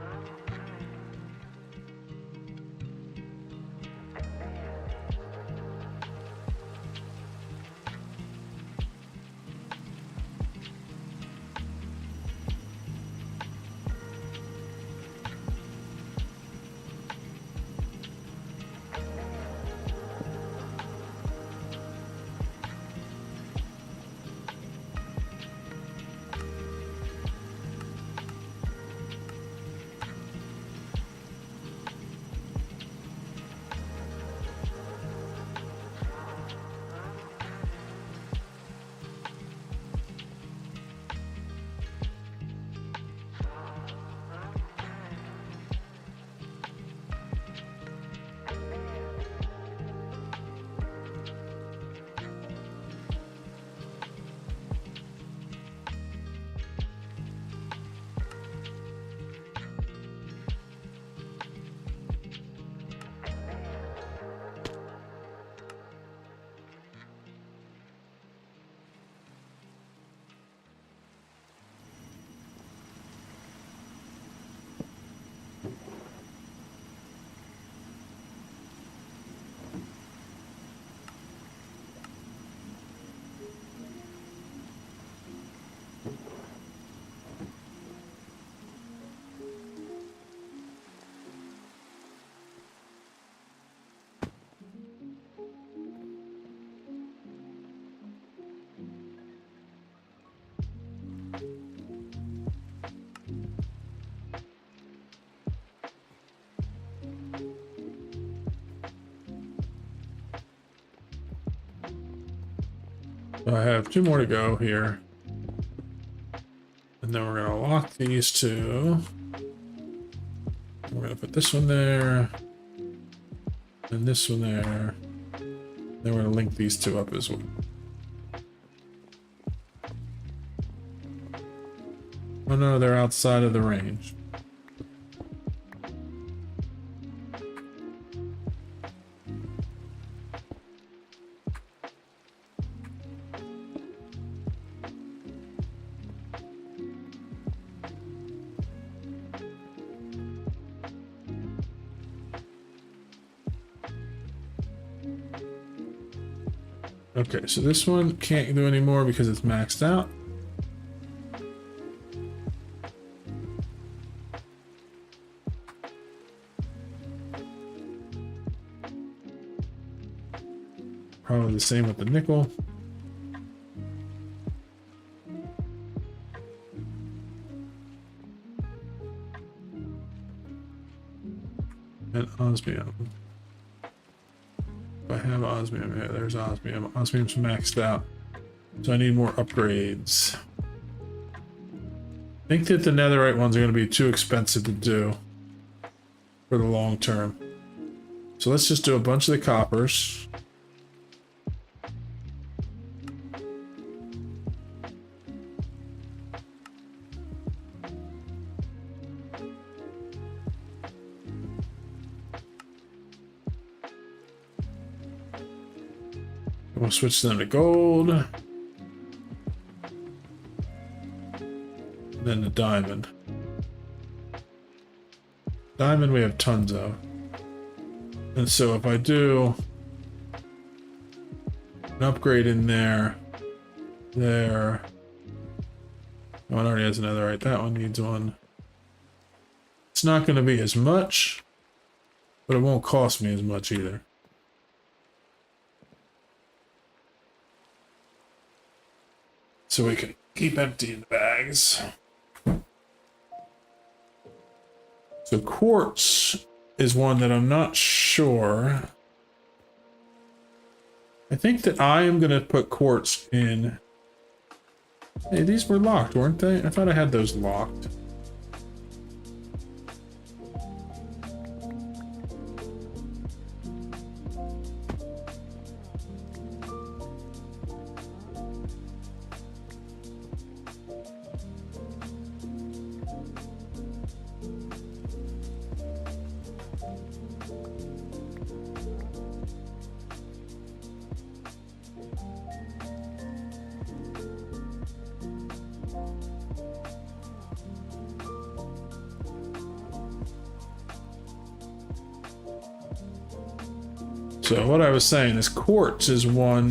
I have 2 more to go here. And then we're going to lock these 2. We're going to put this one there. And this one there. Then we're going to link these 2 up as well. Oh no, they're outside of the range. Okay, so this one can't do anymore because it's maxed out. Probably the same with the nickel. And osmium. If I have osmium, yeah, there's osmium. Osmium's maxed out. So I need more upgrades. I think that the netherite ones are going to be too expensive to do for the long term. So let's just do a bunch of the coppers. We'll switch them to gold. And then the diamond. Diamond we have tons of. And so if I do an upgrade in there, oh, it already has another, right? That one needs one. It's not going to be as much, but it won't cost me as much either. So we can keep emptying the bags. So quartz is one that I'm not sure. I think that I am going to put quartz in. Hey, these were locked, weren't they? I thought I had those locked. So what I was saying is quartz is one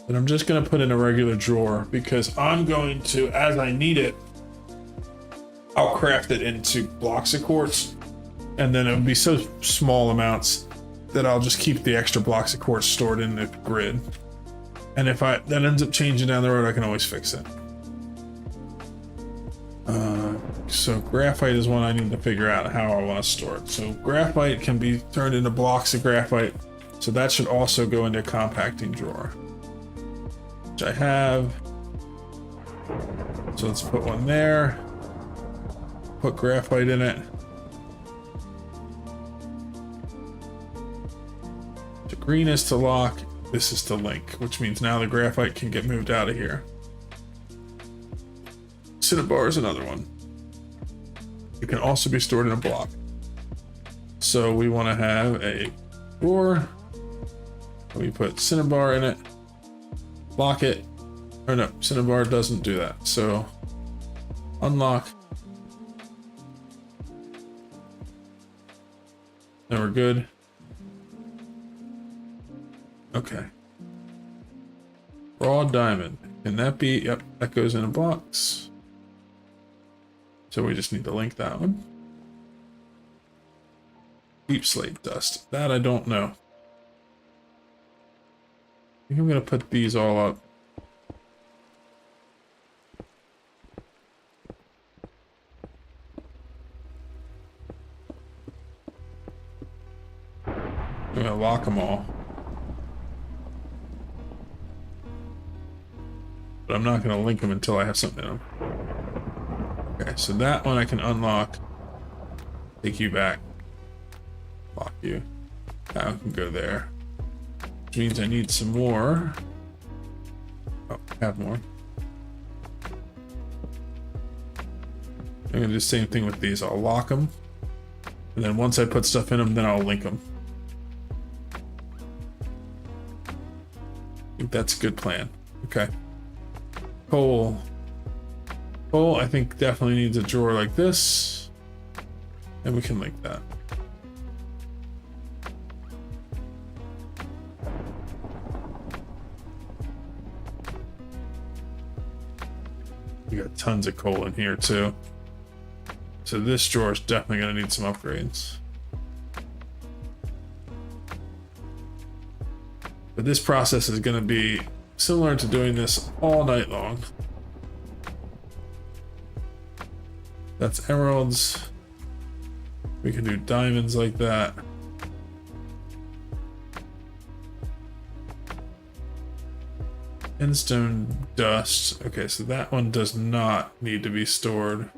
that I'm just going to put in a regular drawer because I'm going to, as I need it, I'll craft it into blocks of quartz, and then it'll be so small amounts that I'll just keep the extra blocks of quartz stored in the grid. And if that ends up changing down the road, I can always fix it. So graphite is one I need to figure out how I want to store it. So graphite can be turned into blocks of graphite. So that should also go into a compacting drawer, which I have. So let's put one there. Put graphite in it. The green is to lock. This is to link, which means now the graphite can get moved out of here. Cinnabar is another one. It can also be stored in a block. So we want to have a drawer. We put cinnabar in it, lock it. Or no, cinnabar doesn't do that. So unlock. Now we're good. Okay. Raw diamond. Can that be? Yep, that goes in a box. So we just need to link that one. Deep slate dust. That I don't know. I think I'm going to put these all up. I'm going to lock them all. But I'm not going to link them until I have something in them. Okay, so that one I can unlock. Take you back. Lock you. Now I can go there. Which means I need some more. Oh, I have more. I'm going to do the same thing with these. I'll lock them. And then once I put stuff in them, then I'll link them. I think that's a good plan. Okay. Coal. Coal, I think definitely needs a drawer like this. And we can link that. We got tons of coal in here too. So this drawer is definitely going to need some upgrades. But this process is going to be similar to doing this all night long. That's emeralds. We can do diamonds like that. Endstone dust. Okay, so that one does not need to be stored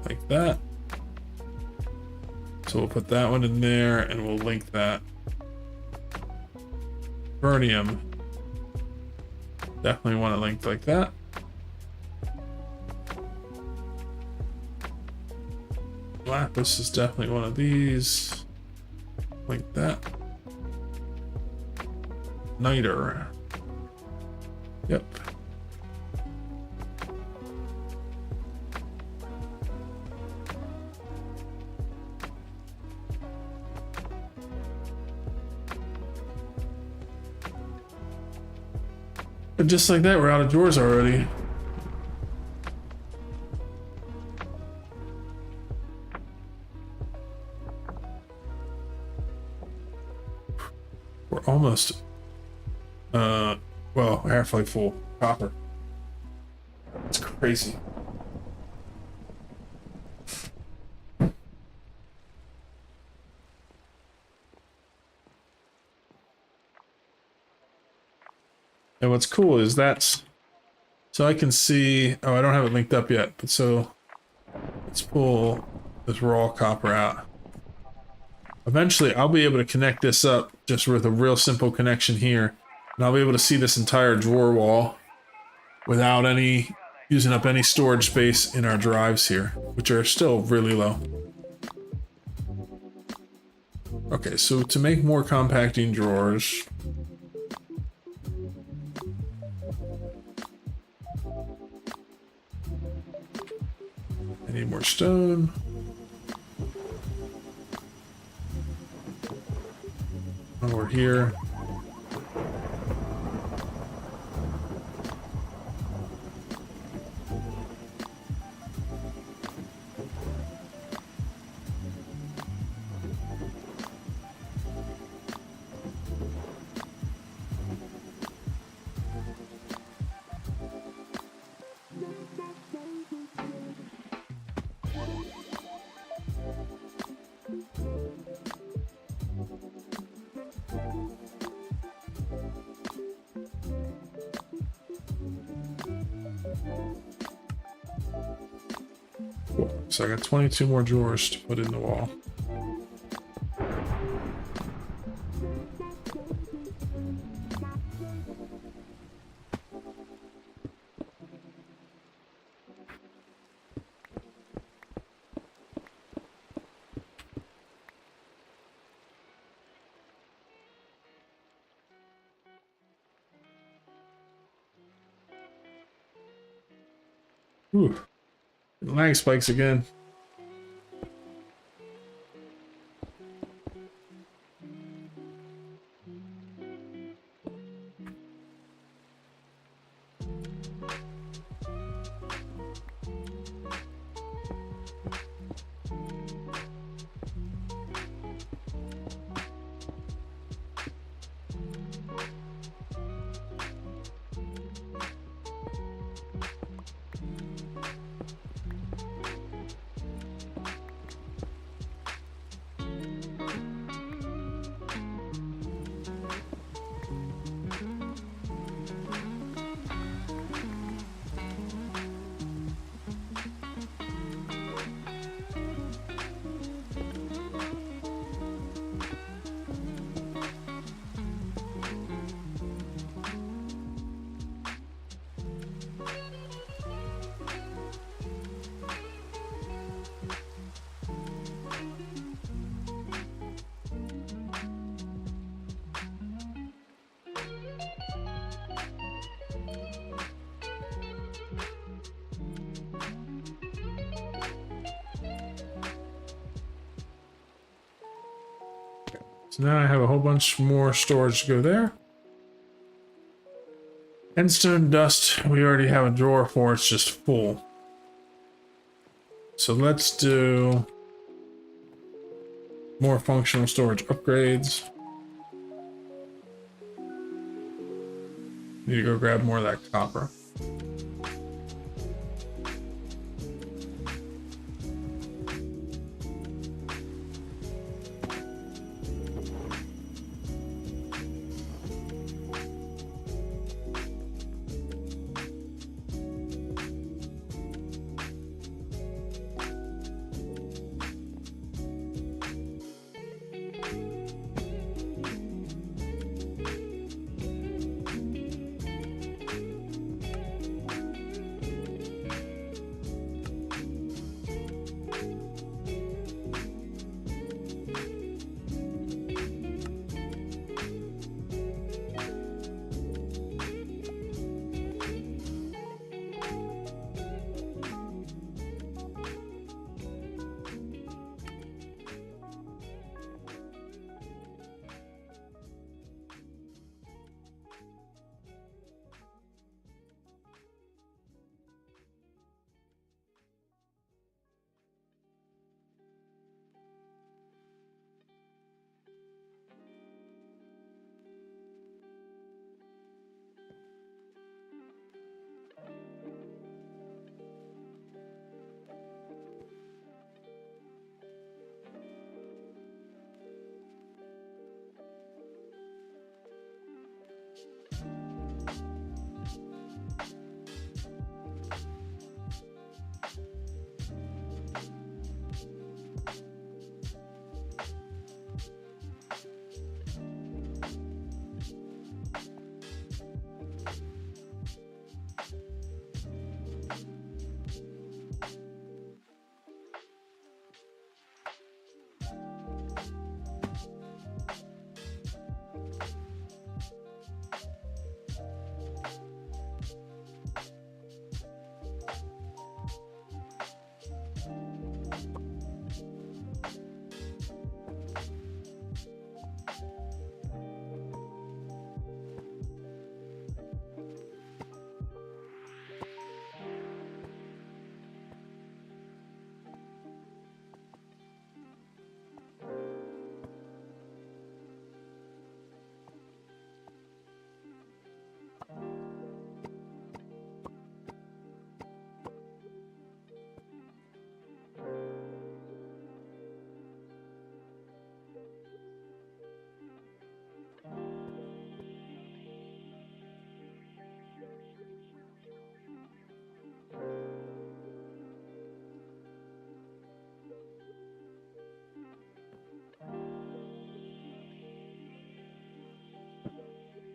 like that. So we'll put that one in there and we'll link that. Vernium. Definitely want it linked like that. Lapis is definitely one of these. Like that. Niter. Yep. And just like that, we're out of drawers already. We're almost, well, halfway full copper. It's crazy. And what's cool is that's, so I can see, oh, I don't have it linked up yet, but so let's pull this raw copper out. Eventually I'll be able to connect this up just with a real simple connection here. And I'll be able to see this entire drawer wall without any, using up any storage space in our drives here, which are still really low. Okay, so to make more compacting drawers, I need more stone. Oh, we're here. So I got 22 more drawers to put in the wall. Ooh, lag spikes again. So now I have a whole bunch more storage to go there. Endstone dust, we already have a drawer for, it's just full. So let's do more functional storage upgrades. Need to go grab more of that copper.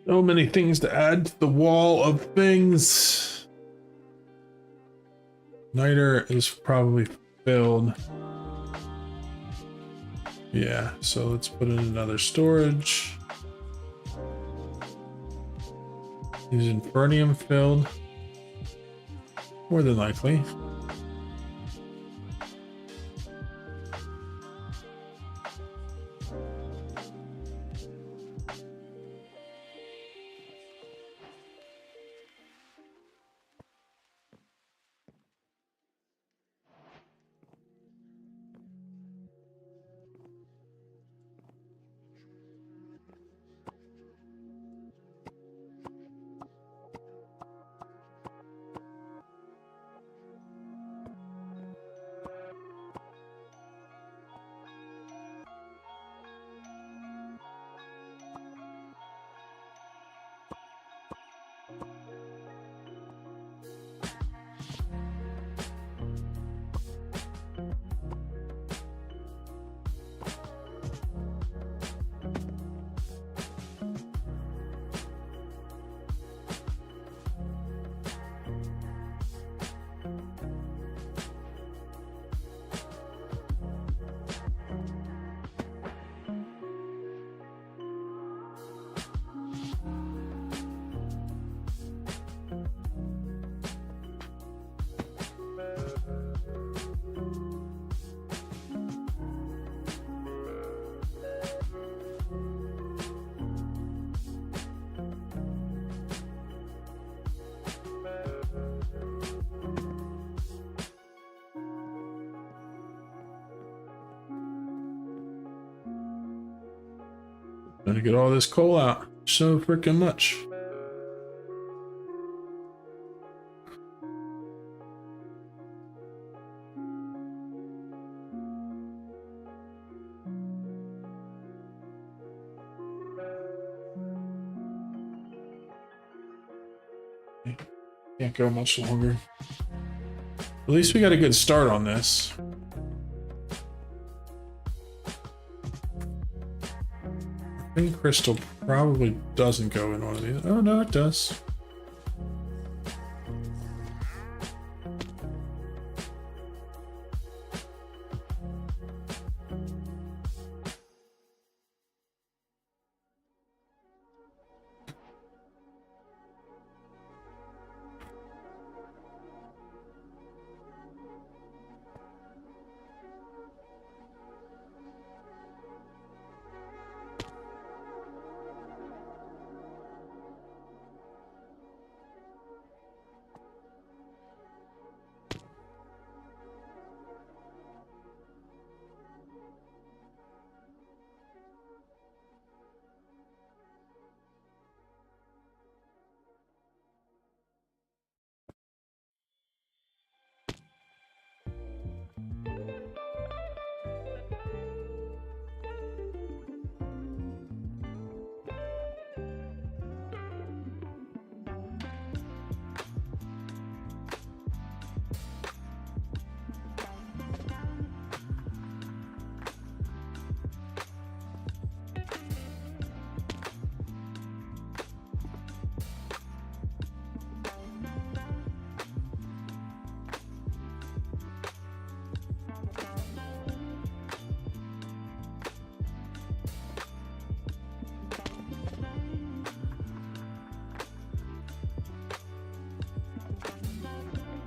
So many things to add to the wall of things. Niter is probably filled. Yeah, so let's put in another storage. Is Infernium filled? More than likely. Gonna get all this coal out. So freaking much. Can't go much longer. At least we got a good start on this. I think crystal probably doesn't go in one of these. Oh no, it does.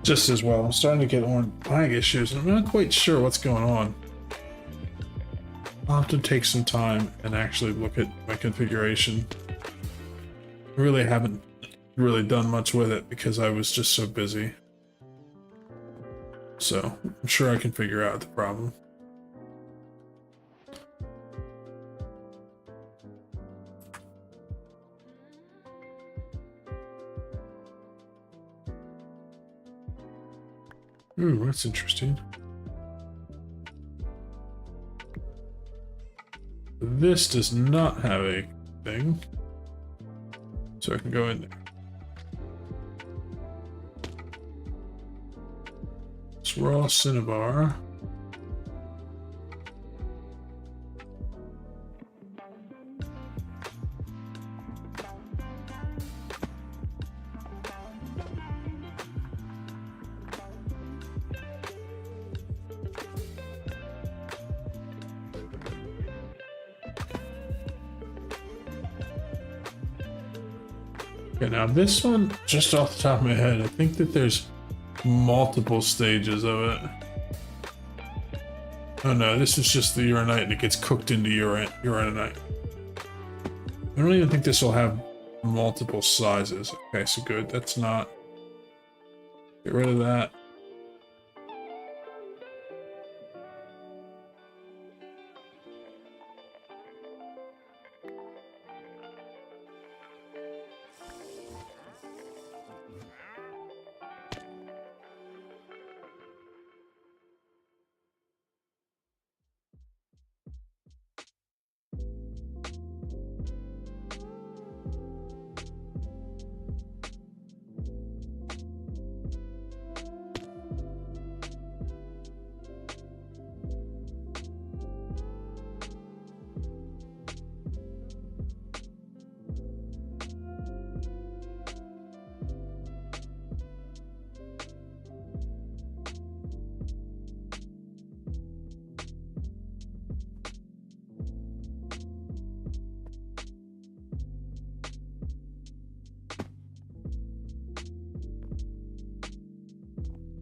Just as well. I'm starting to get more lag issues, and I'm not quite sure what's going on. I'll have to take some time and actually look at my configuration. I really haven't really done much with it because I was just so busy. So I'm sure I can figure out the problem. Ooh, that's interesting. This does not have a thing. So I can go in there. It's raw cinnabar. Okay, now this one, just off the top of my head, I think that there's multiple stages of it. Oh no, this is just the uranite and it gets cooked into uranite. I don't even think this will have multiple sizes. Okay, so good. That's not... Get rid of that.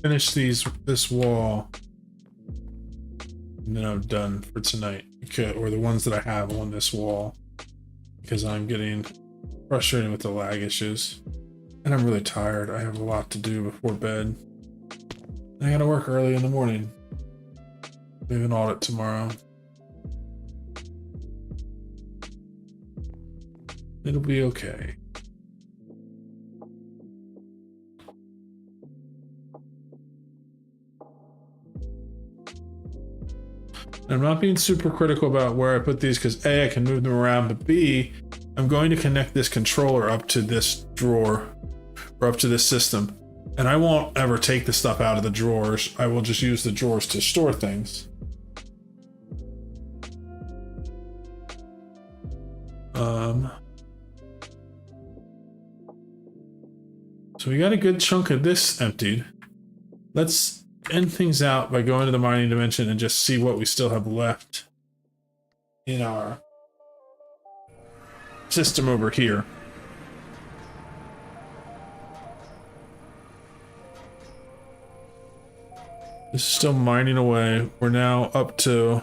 Finish this wall, and then I'm done for tonight. Okay, or the ones that I have on this wall, because I'm getting frustrated with the lag issues, and I'm really tired. I have a lot to do before bed. I gotta work early in the morning. We have an audit tomorrow. It'll be okay. I'm not being super critical about where I put these because A, I can move them around, but B, I'm going to connect this controller up to this drawer or up to this system. And I won't ever take the stuff out of the drawers. I will just use the drawers to store things. So we got a good chunk of this emptied. Let's end things out by going to the mining dimension and just see what we still have left in our system over here. This is still mining away. We're now up to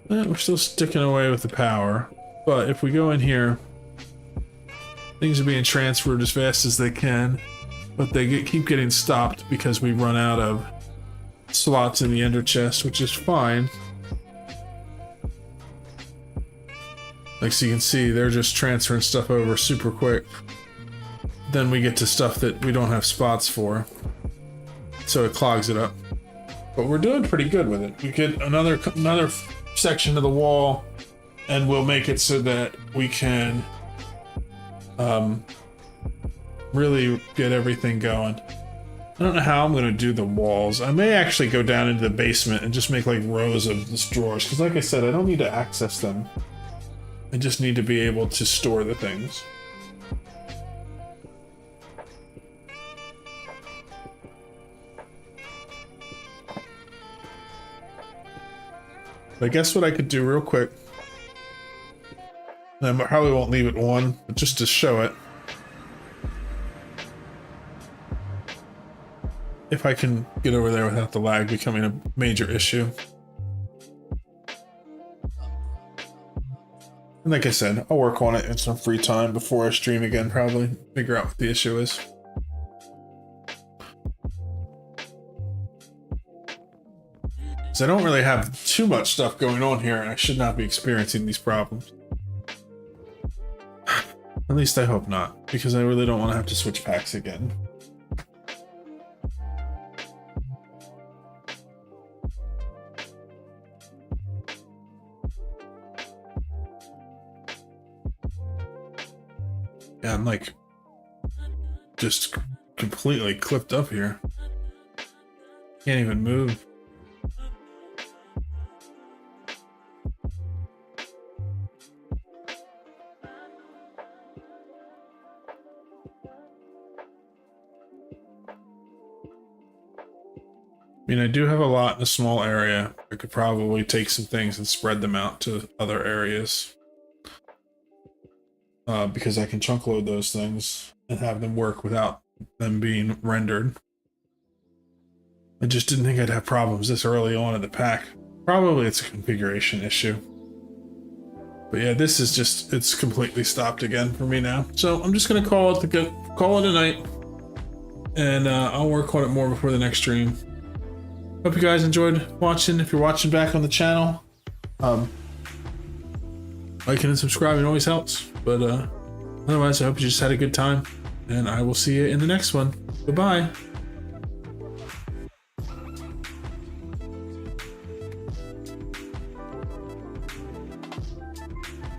we're still sticking away with the power, but if we go in here, things are being transferred as fast as they can, but they keep getting stopped because we run out of slots in the ender chest, which is fine. Like, so you can see, they're just transferring stuff over super quick. Then we get to stuff that we don't have spots for, so it clogs it up. But we're doing pretty good with it. We get another section of the wall, and we'll make it so that we can really get everything going. I don't know how I'm going to do the walls. I may actually go down into the basement and just make like rows of these drawers, because like I said, I don't need to access them. I just need to be able to store the things. I guess what I could do real quick, and I probably won't leave it on, but just to show it, if I can get over there without the lag becoming a major issue. And like I said, I'll work on it in some free time before I stream again, probably figure out what the issue is. I don't really have too much stuff going on here, and I should not be experiencing these problems. At least I hope not, because I really don't want to have to switch packs again. Yeah, I'm like just completely clipped up here. Can't even move. I mean, I do have a lot in a small area. I could probably take some things and spread them out to other areas. Because I can chunk load those things and have them work without them being rendered. I just didn't think I'd have problems this early on in the pack. Probably it's a configuration issue. But yeah, this is just, it's completely stopped again for me now. So I'm just gonna call it a night. And I'll work on it more before the next stream. Hope you guys enjoyed watching. If you're watching back on the channel, liking and subscribing always helps. But otherwise, I hope you just had a good time, and I will see you in the next one. Goodbye.